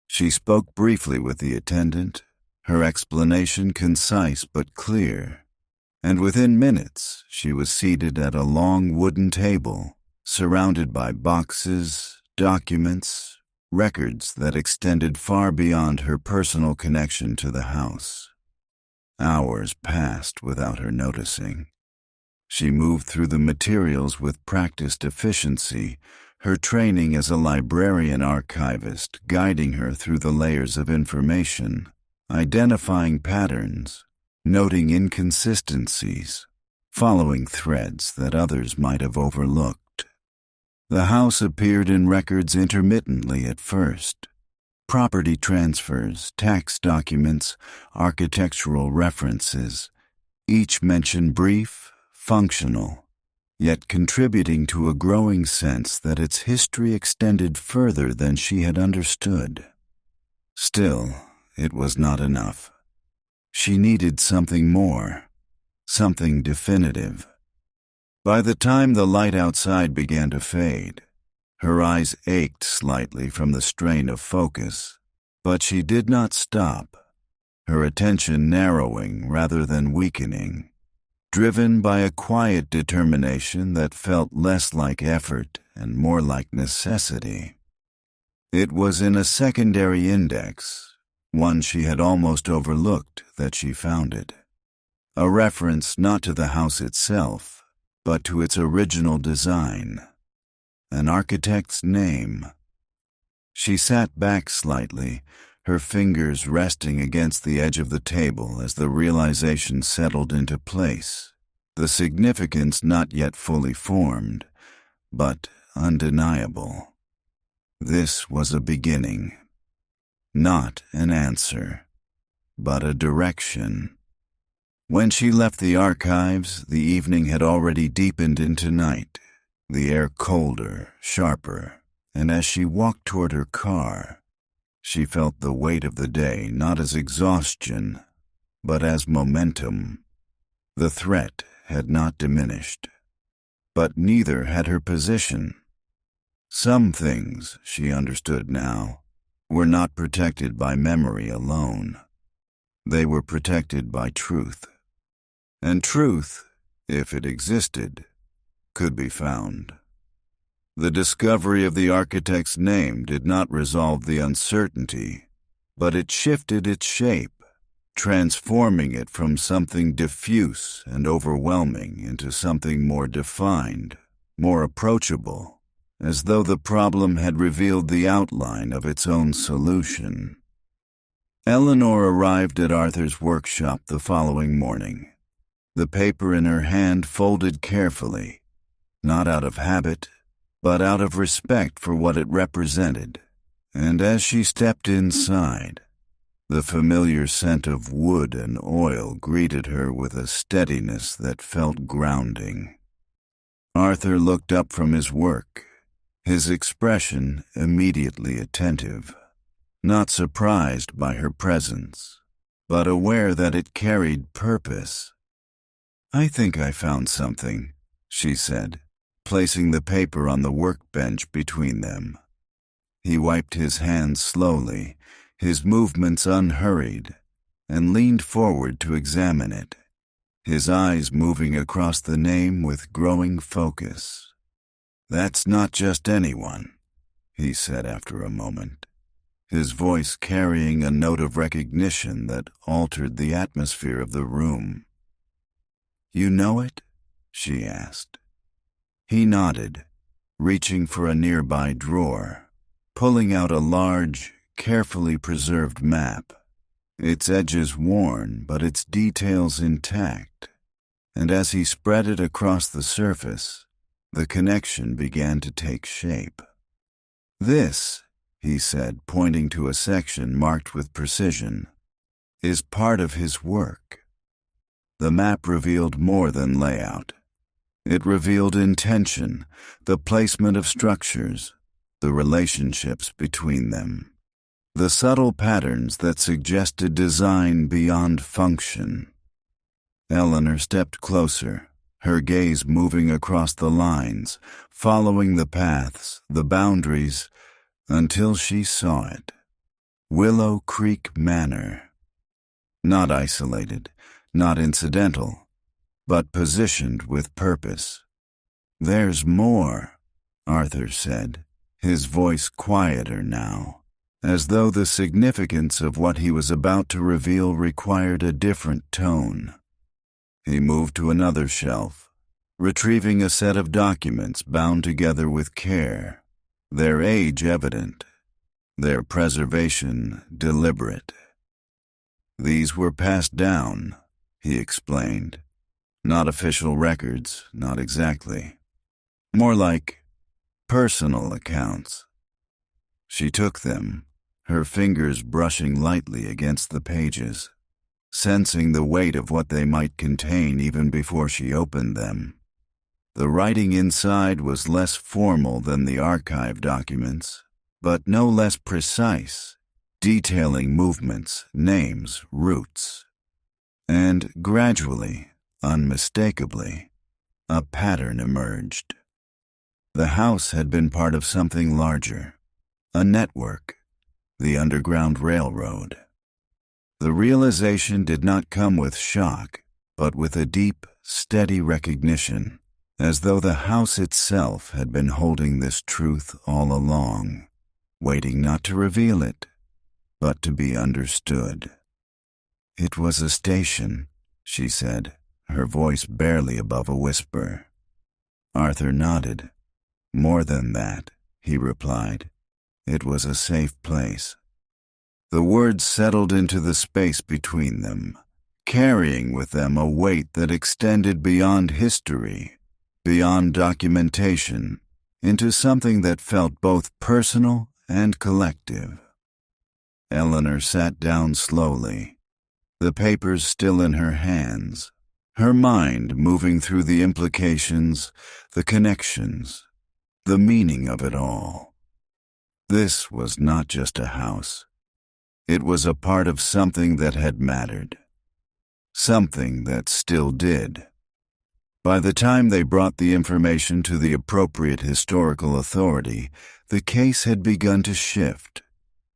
She spoke briefly with the attendant, her explanation concise but clear, and within minutes she was seated at a long wooden table, surrounded by boxes, documents, records that extended far beyond her personal connection to the house. Hours passed without her noticing. She moved through the materials with practiced efficiency, her training as a librarian archivist guiding her through the layers of information, identifying patterns, noting inconsistencies, following threads that others might have overlooked. The house appeared in records intermittently at first. Property transfers, tax documents, architectural references, each mention brief, functional, yet contributing to a growing sense that its history extended further than she had understood. Still, it was not enough. She needed something more, something definitive. By the time the light outside began to fade, her eyes ached slightly from the strain of focus, but she did not stop, her attention narrowing rather than weakening, driven by a quiet determination that felt less like effort and more like necessity. It was in a secondary index, one she had almost overlooked, that she found it. A reference not to the house itself, but to its original design, an architect's name. She sat back slightly, her fingers resting against the edge of the table as the realization settled into place, the significance not yet fully formed, but undeniable. This was a beginning, not an answer, but a direction. When she left the archives, the evening had already deepened into night, the air colder, sharper, and as she walked toward her car, she felt the weight of the day not as exhaustion, but as momentum. The threat had not diminished, but neither had her position. Some things, she understood now, were not protected by memory alone. They were protected by truth. And truth, if it existed, could be found. The discovery of the architect's name did not resolve the uncertainty, but it shifted its shape, transforming it from something diffuse and overwhelming into something more defined, more approachable, as though the problem had revealed the outline of its own solution. Eleanor arrived at Arthur's workshop the following morning, the paper in her hand folded carefully, not out of habit, but out of respect for what it represented, and as she stepped inside, the familiar scent of wood and oil greeted her with a steadiness that felt grounding. Arthur looked up from his work, his expression immediately attentive, not surprised by her presence, but aware that it carried purpose. "I think I found something," she said, placing the paper on the workbench between them. He wiped his hands slowly, his movements unhurried, and leaned forward to examine it, his eyes moving across the name with growing focus. "That's not just anyone," he said after a moment, his voice carrying a note of recognition that altered the atmosphere of the room. "You know it?" she asked. He nodded, reaching for a nearby drawer, pulling out a large, carefully preserved map, its edges worn but its details intact, and as he spread it across the surface, the connection began to take shape. "This," he said, pointing to a section marked with precision, "is part of his work." The map revealed more than layout. It revealed intention, the placement of structures, the relationships between them, the subtle patterns that suggested design beyond function. Eleanor stepped closer, her gaze moving across the lines, following the paths, the boundaries, until she saw it. Willow Creek Manor. Not isolated, not incidental, but positioned with purpose. "There's more," Arthur said, his voice quieter now, as though the significance of what he was about to reveal required a different tone. He moved to another shelf, retrieving a set of documents bound together with care, their age evident, their preservation deliberate. "These were passed down," he explained. "Not official records, not exactly. More like personal accounts." She took them, her fingers brushing lightly against the pages, sensing the weight of what they might contain even before she opened them. The writing inside was less formal than the archive documents, but no less precise, detailing movements, names, routes. And gradually, unmistakably, a pattern emerged. The house had been part of something larger, a network, the Underground Railroad. The realization did not come with shock, but with a deep, steady recognition, as though the house itself had been holding this truth all along, waiting not to reveal it, but to be understood. "It was a station," she said, her voice barely above a whisper. Arthur nodded. "More than that," he replied. "It was a safe place." The words settled into the space between them, carrying with them a weight that extended beyond history, beyond documentation, into something that felt both personal and collective. Eleanor sat down slowly, the papers still in her hands, her mind moving through the implications, the connections, the meaning of it all. This was not just a house. It was a part of something that had mattered, something that still did. By the time they brought the information to the appropriate historical authority, the case had begun to shift.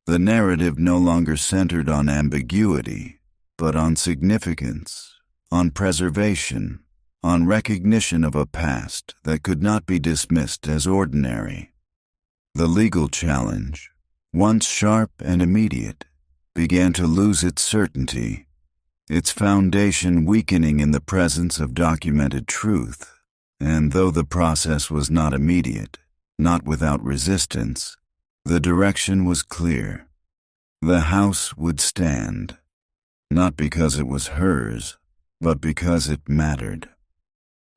The narrative no longer centered on ambiguity, but on significance, on preservation, on recognition of a past that could not be dismissed as ordinary. The legal challenge, once sharp and immediate, began to lose its certainty, its foundation weakening in the presence of documented truth. And though the process was not immediate, not without resistance, the direction was clear. The house would stand, not because it was hers, but because it mattered.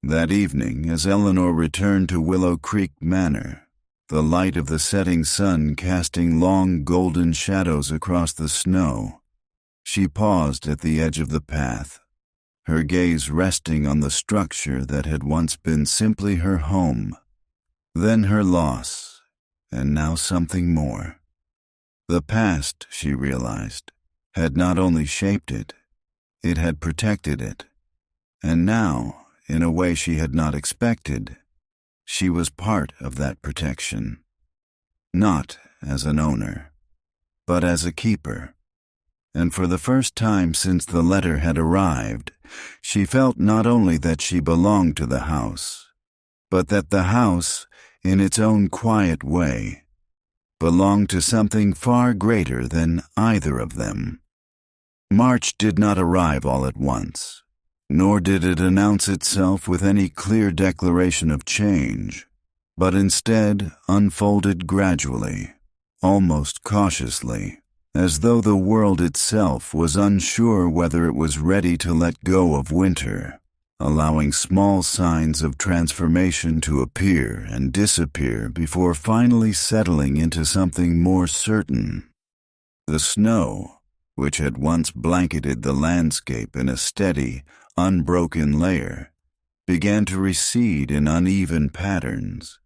That evening, as Eleanor returned to Willow Creek Manor, the light of the setting sun casting long golden shadows across the snow, she paused at the edge of the path, her gaze resting on the structure that had once been simply her home, then her loss, and now something more. The past, she realized, had not only shaped it, it had protected it, and now, in a way she had not expected, she was part of that protection. Not as an owner, but as a keeper. And for the first time since the letter had arrived, she felt not only that she belonged to the house, but that the house, in its own quiet way, belonged to something far greater than either of them. March did not arrive all at once, nor did it announce itself with any clear declaration of change, but instead unfolded gradually, almost cautiously, as though the world itself was unsure whether it was ready to let go of winter, allowing small signs of transformation to appear and disappear before finally settling into something more certain. The snow, which had once blanketed the landscape in a steady, unbroken layer, began to recede in uneven patterns,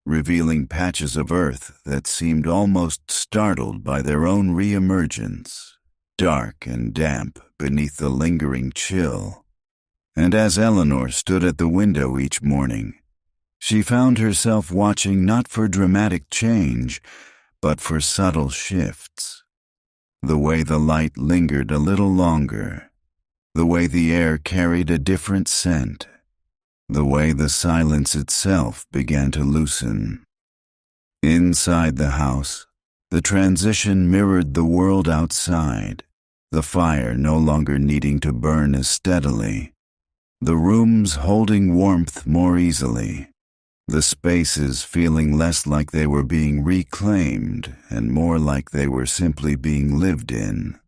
revealing patches of earth that seemed almost startled by their own re-emergence, dark and damp beneath the lingering chill. And as Eleanor stood at the window each morning, she found herself watching not for dramatic change, but for subtle shifts. The way the light lingered a little longer, the way the air carried a different scent, the way the silence itself began to loosen. Inside the house, the transition mirrored the world outside, the fire no longer needing to burn as steadily, the rooms holding warmth more easily, the spaces feeling less like they were being reclaimed and more like they were simply being lived in.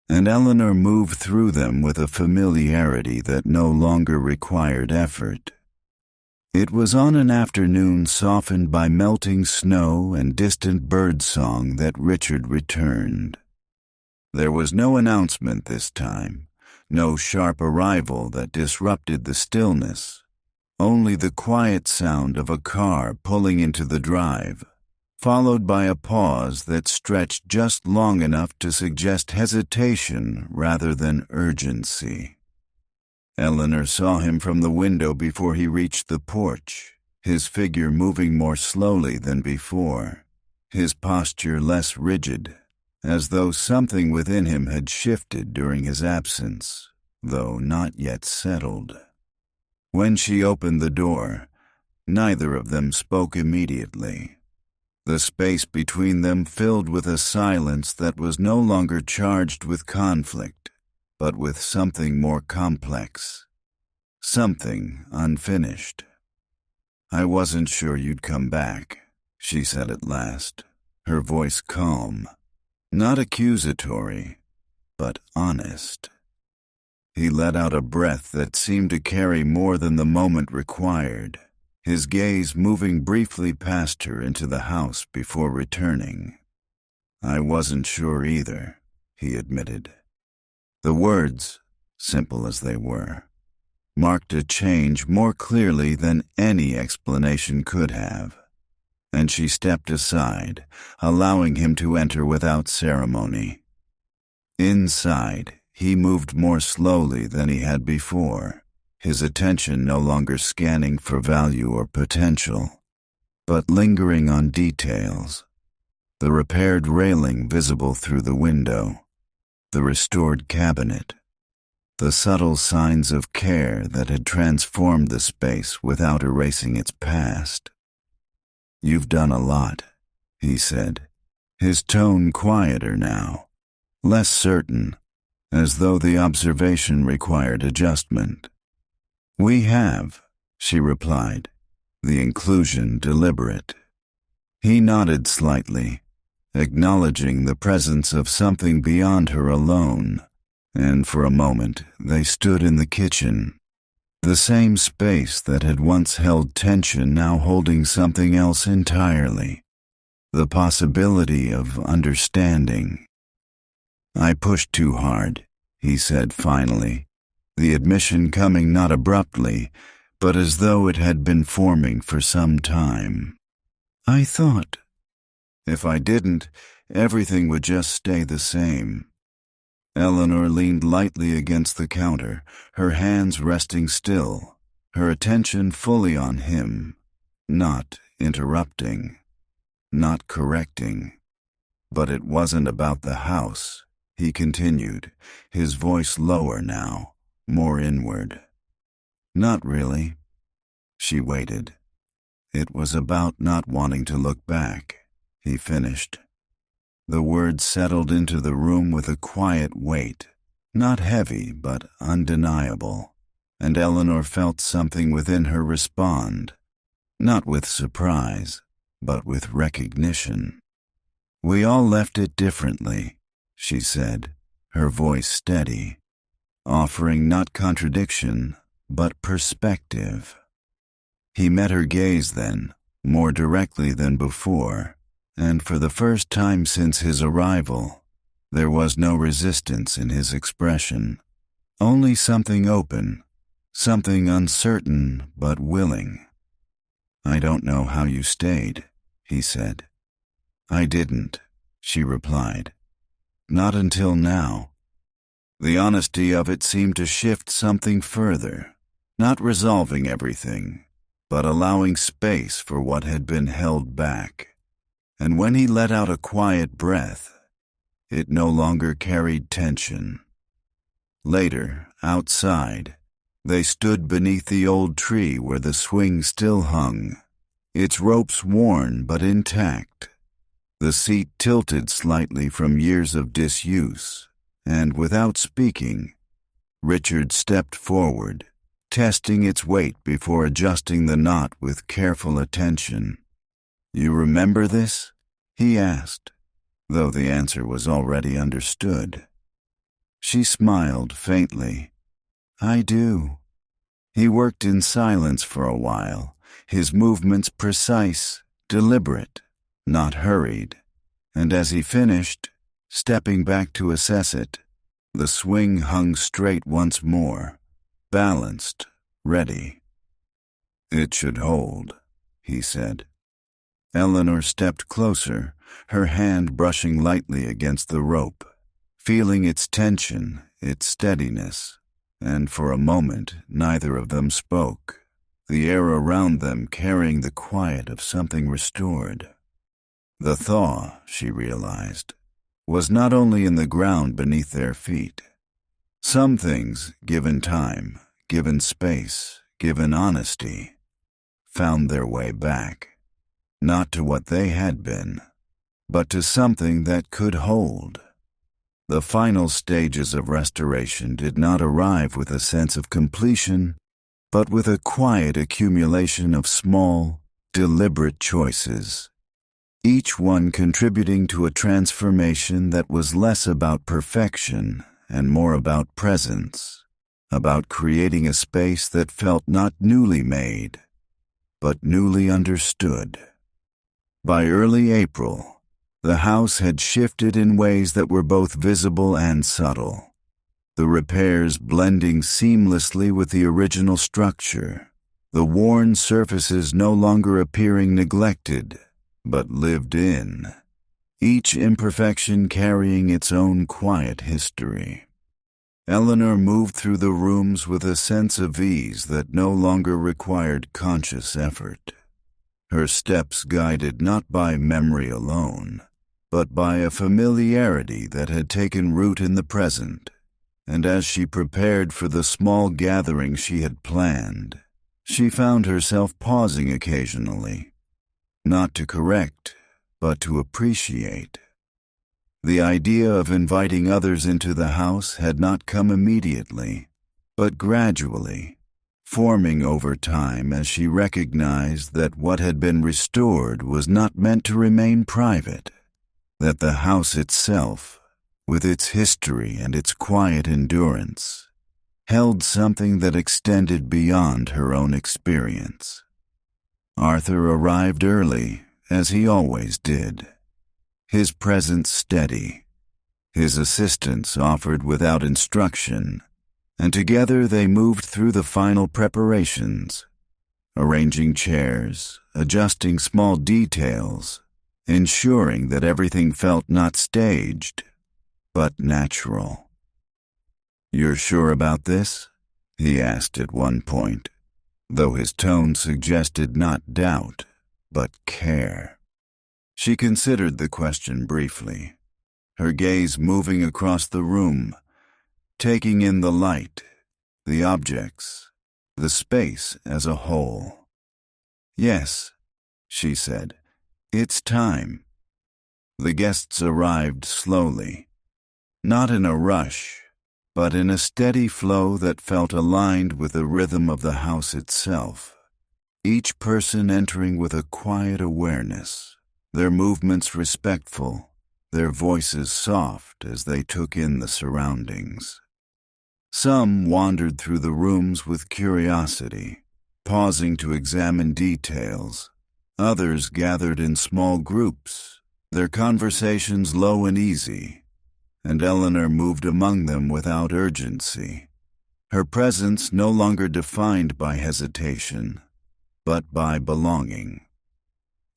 And Eleanor moved through them with a familiarity that no longer required effort. It was on an afternoon softened by melting snow and distant birdsong that Richard returned. There was no announcement this time, no sharp arrival that disrupted the stillness, only the quiet sound of a car pulling into the drive, followed by a pause that stretched just long enough to suggest hesitation rather than urgency. Eleanor saw him from the window before he reached the porch, his figure moving more slowly than before, his posture less rigid, as though something within him had shifted during his absence, though not yet settled. When she opened the door, neither of them spoke immediately. The space between them filled with a silence that was no longer charged with conflict, but with something more complex, something unfinished. "I wasn't sure you'd come back," she said at last, her voice calm, not accusatory, but honest. He let out a breath that seemed to carry more than the moment required, his gaze moving briefly past her into the house before returning. "I wasn't sure either," he admitted. The words, simple as they were, marked a change more clearly than any explanation could have, and she stepped aside, allowing him to enter without ceremony. Inside, he moved more slowly than he had before, his attention no longer scanning for value or potential, but lingering on details. The repaired railing visible through the window, the restored cabinet, the subtle signs of care that had transformed the space without erasing its past. "You've done a lot," he said, his tone quieter now, less certain, as though the observation required adjustment. "We have," she replied, the inclusion deliberate. He nodded slightly, acknowledging the presence of something beyond her alone, and for a moment they stood in the kitchen, the same space that had once held tension now holding something else entirely, the possibility of understanding. "I pushed too hard," he said finally, the admission coming not abruptly, but as though it had been forming for some time. "I thought, if I didn't, everything would just stay the same." Eleanor leaned lightly against the counter, her hands resting still, her attention fully on him, not interrupting, not correcting. But it wasn't about the house, he continued, his voice lower now, more inward. Not really. She waited. It was about not wanting to look back, he finished. The words settled into the room with a quiet weight, not heavy but undeniable, and Eleanor felt something within her respond, not with surprise, but with recognition. We all left it differently, she said, her voice steady, offering not contradiction, but perspective. He met her gaze then, more directly than before, and for the first time since his arrival, there was no resistance in his expression, only something open, something uncertain but willing. I don't know how you stayed, he said. I didn't, she replied. Not until now. The honesty of it seemed to shift something further, not resolving everything, but allowing space for what had been held back. And when he let out a quiet breath, it no longer carried tension. Later, outside, they stood beneath the old tree where the swing still hung, its ropes worn but intact. The seat tilted slightly from years of disuse, and without speaking, Richard stepped forward, testing its weight before adjusting the knot with careful attention. You remember this? He asked, though the answer was already understood. She smiled faintly. I do. He worked in silence for a while, his movements precise, deliberate, not hurried, and as he finished, stepping back to assess it, the swing hung straight once more, balanced, ready. It should hold, he said. Eleanor stepped closer, her hand brushing lightly against the rope, feeling its tension, its steadiness, and for a moment neither of them spoke, the air around them carrying the quiet of something restored. The thaw, she realized, was not only in the ground beneath their feet. Some things, given time, given space, given honesty, found their way back, not to what they had been, but to something that could hold. The final stages of restoration did not arrive with a sense of completion, but with a quiet accumulation of small, deliberate choices, each one contributing to a transformation that was less about perfection and more about presence, about creating a space that felt not newly made, but newly understood. By early April, the house had shifted in ways that were both visible and subtle, the repairs blending seamlessly with the original structure, the worn surfaces no longer appearing neglected, but lived in, each imperfection carrying its own quiet history. Eleanor moved through the rooms with a sense of ease that no longer required conscious effort, her steps guided not by memory alone, but by a familiarity that had taken root in the present. And as she prepared for the small gathering she had planned, she found herself pausing occasionally, not to correct, but to appreciate. The idea of inviting others into the house had not come immediately, but gradually, forming over time as she recognized that what had been restored was not meant to remain private, that the house itself, with its history and its quiet endurance, held something that extended beyond her own experience. Arthur arrived early, as he always did, his presence steady, his assistance offered without instruction, and together they moved through the final preparations, arranging chairs, adjusting small details, ensuring that everything felt not staged, but natural. "You're sure about this?" he asked at one point, though his tone suggested not doubt, but care. She considered the question briefly, her gaze moving across the room, taking in the light, the objects, the space as a whole. "Yes," she said, "it's time." The guests arrived slowly, not in a rush, but in a steady flow that felt aligned with the rhythm of the house itself. Each person entering with a quiet awareness, their movements respectful, their voices soft as they took in the surroundings. Some wandered through the rooms with curiosity, pausing to examine details. Others gathered in small groups, their conversations low and easy, and Eleanor moved among them without urgency, her presence no longer defined by hesitation, but by belonging.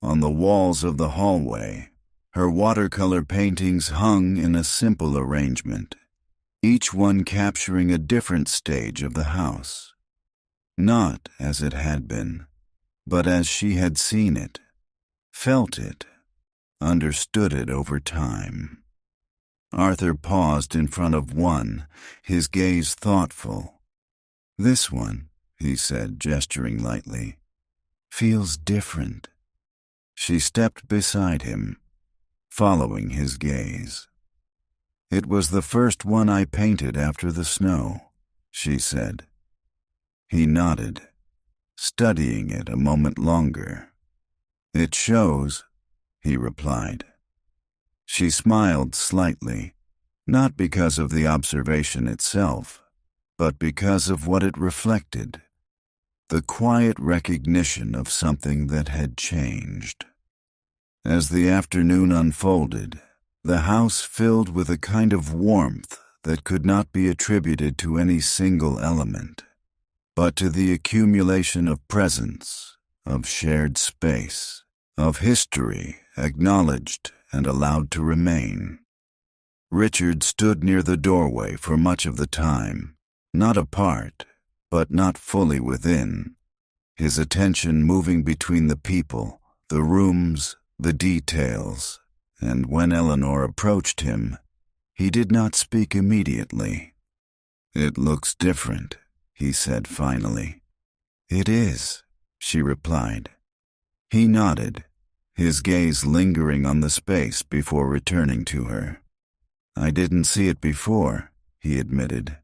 On the walls of the hallway, her watercolor paintings hung in a simple arrangement, each one capturing a different stage of the house. Not as it had been, but as she had seen it, felt it, understood it over time. Arthur paused in front of one, his gaze thoughtful. "This one," he said, gesturing lightly, "feels different." She stepped beside him, following his gaze. "It was the first one I painted after the snow," she said. He nodded, studying it a moment longer. "It shows," he replied. She smiled slightly, not because of the observation itself, but because of what it reflected, the quiet recognition of something that had changed. As the afternoon unfolded, the house filled with a kind of warmth that could not be attributed to any single element, but to the accumulation of presence, of shared space, of history acknowledged and allowed to remain. Richard stood near the doorway for much of the time, not apart, but not fully within, his attention moving between the people, the rooms, the details, and when Eleanor approached him, he did not speak immediately. "It looks different," he said finally. "It is," she replied. He nodded, his gaze lingering on the space before returning to her. "I didn't see it before," he admitted.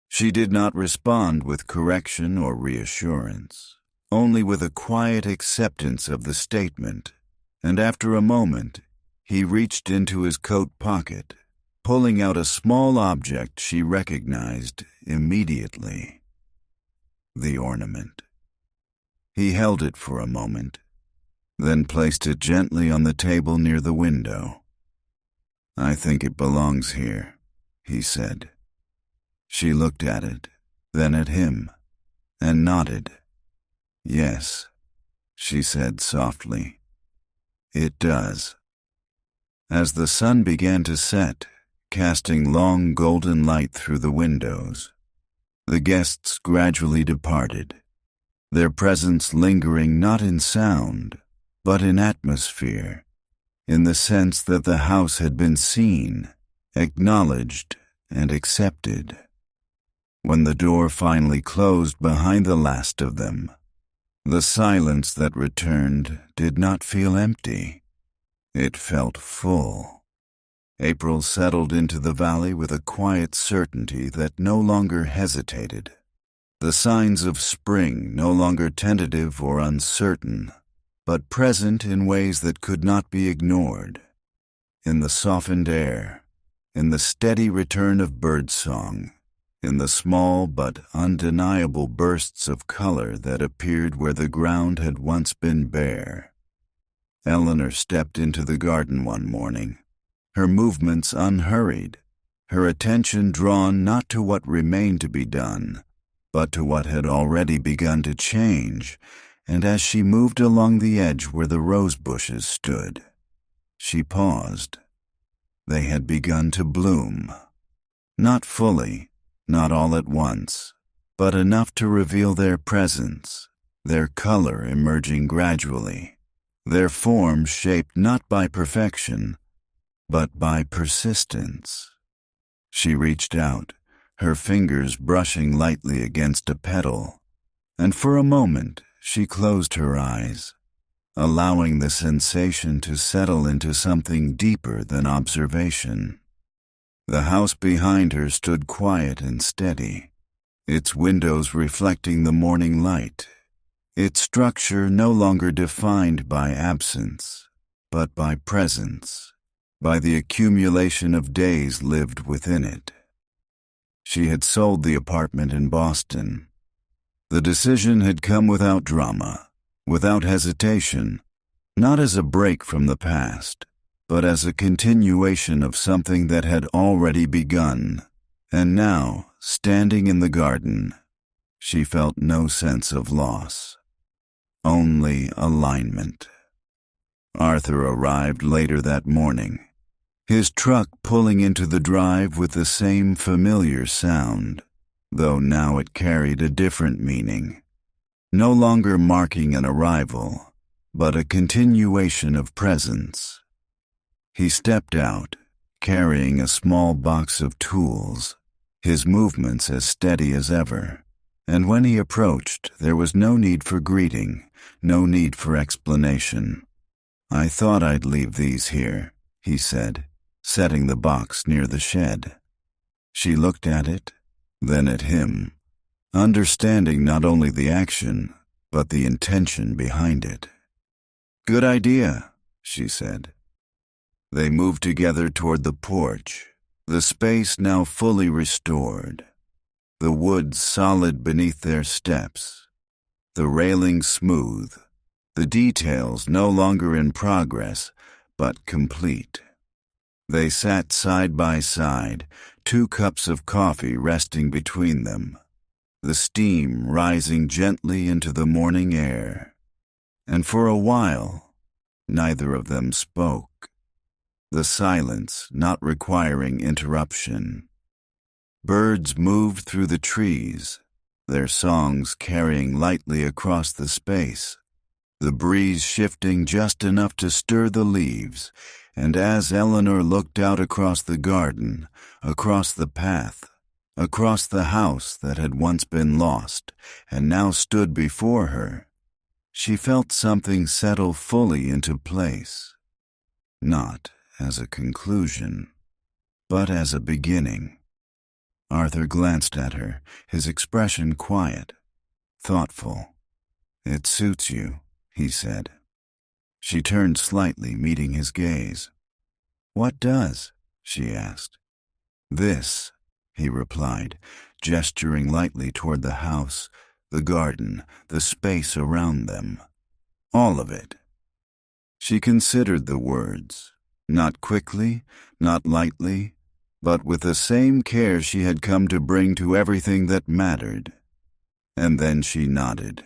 She did not respond with correction or reassurance, only with a quiet acceptance of the statement, and after a moment, he reached into his coat pocket, pulling out a small object she recognized immediately. The ornament. He held it for a moment, then placed it gently on the table near the window. "I think it belongs here," he said. She looked at it, then at him, and nodded. "Yes," she said softly. "It does." As the sun began to set, casting long golden light through the windows, the guests gradually departed, their presence lingering not in sound, but in atmosphere, in the sense that the house had been seen, acknowledged, and accepted. When the door finally closed behind the last of them, the silence that returned did not feel empty. It felt full. April settled into the valley with a quiet certainty that no longer hesitated. The signs of spring no longer tentative or uncertain, but present in ways that could not be ignored. In the softened air, in the steady return of birdsong, in the small but undeniable bursts of color that appeared where the ground had once been bare. Eleanor stepped into the garden one morning, her movements unhurried, her attention drawn not to what remained to be done, but to what had already begun to change, and as she moved along the edge where the rose bushes stood, she paused. They had begun to bloom. Not fully, not all at once, but enough to reveal their presence, their color emerging gradually, their form shaped not by perfection, but by persistence. She reached out, her fingers brushing lightly against a petal, and for a moment she closed her eyes, allowing the sensation to settle into something deeper than observation. The house behind her stood quiet and steady, its windows reflecting the morning light, its structure no longer defined by absence, but by presence, by the accumulation of days lived within it. She had sold the apartment in Boston. The decision had come without drama, without hesitation, not as a break from the past, but as a continuation of something that had already begun. And now, standing in the garden, she felt no sense of loss, only alignment. Arthur arrived later that morning, his truck pulling into the drive with the same familiar sound, though now it carried a different meaning, no longer marking an arrival, but a continuation of presence. He stepped out, carrying a small box of tools, his movements as steady as ever, and when he approached, there was no need for greeting, no need for explanation. "I thought I'd leave these here," he said, setting the box near the shed. She looked at it, then at him, understanding not only the action, but the intention behind it. "Good idea," she said. They moved together toward the porch, the space now fully restored, the wood solid beneath their steps, the railing smooth, the details no longer in progress, but complete. They sat side by side, 2 cups of coffee resting between them, the steam rising gently into the morning air. And for a while, neither of them spoke, the silence not requiring interruption. Birds moved through the trees, their songs carrying lightly across the space, the breeze shifting just enough to stir the leaves, and as Eleanor looked out across the garden, across the path, across the house that had once been lost and now stood before her, she felt something settle fully into place, not as a conclusion, but as a beginning. Arthur glanced at her, his expression quiet, thoughtful. "It suits you," he said. She turned slightly, meeting his gaze. "What does?" she asked. "This," he replied, gesturing lightly toward the house, the garden, the space around them. All of it. She considered the words, not quickly, not lightly, but with the same care she had come to bring to everything that mattered. And then she nodded.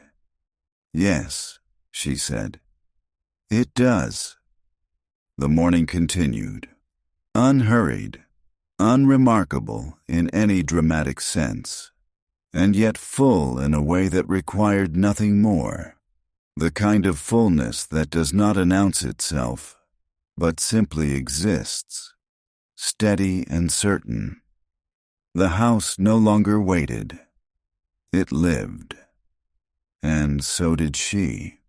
"Yes," she said. "It does." The morning continued, unhurried, unremarkable in any dramatic sense, and yet full in a way that required nothing more, the kind of fullness that does not announce itself, but simply exists, steady and certain. The house no longer waited. It lived, and so did she.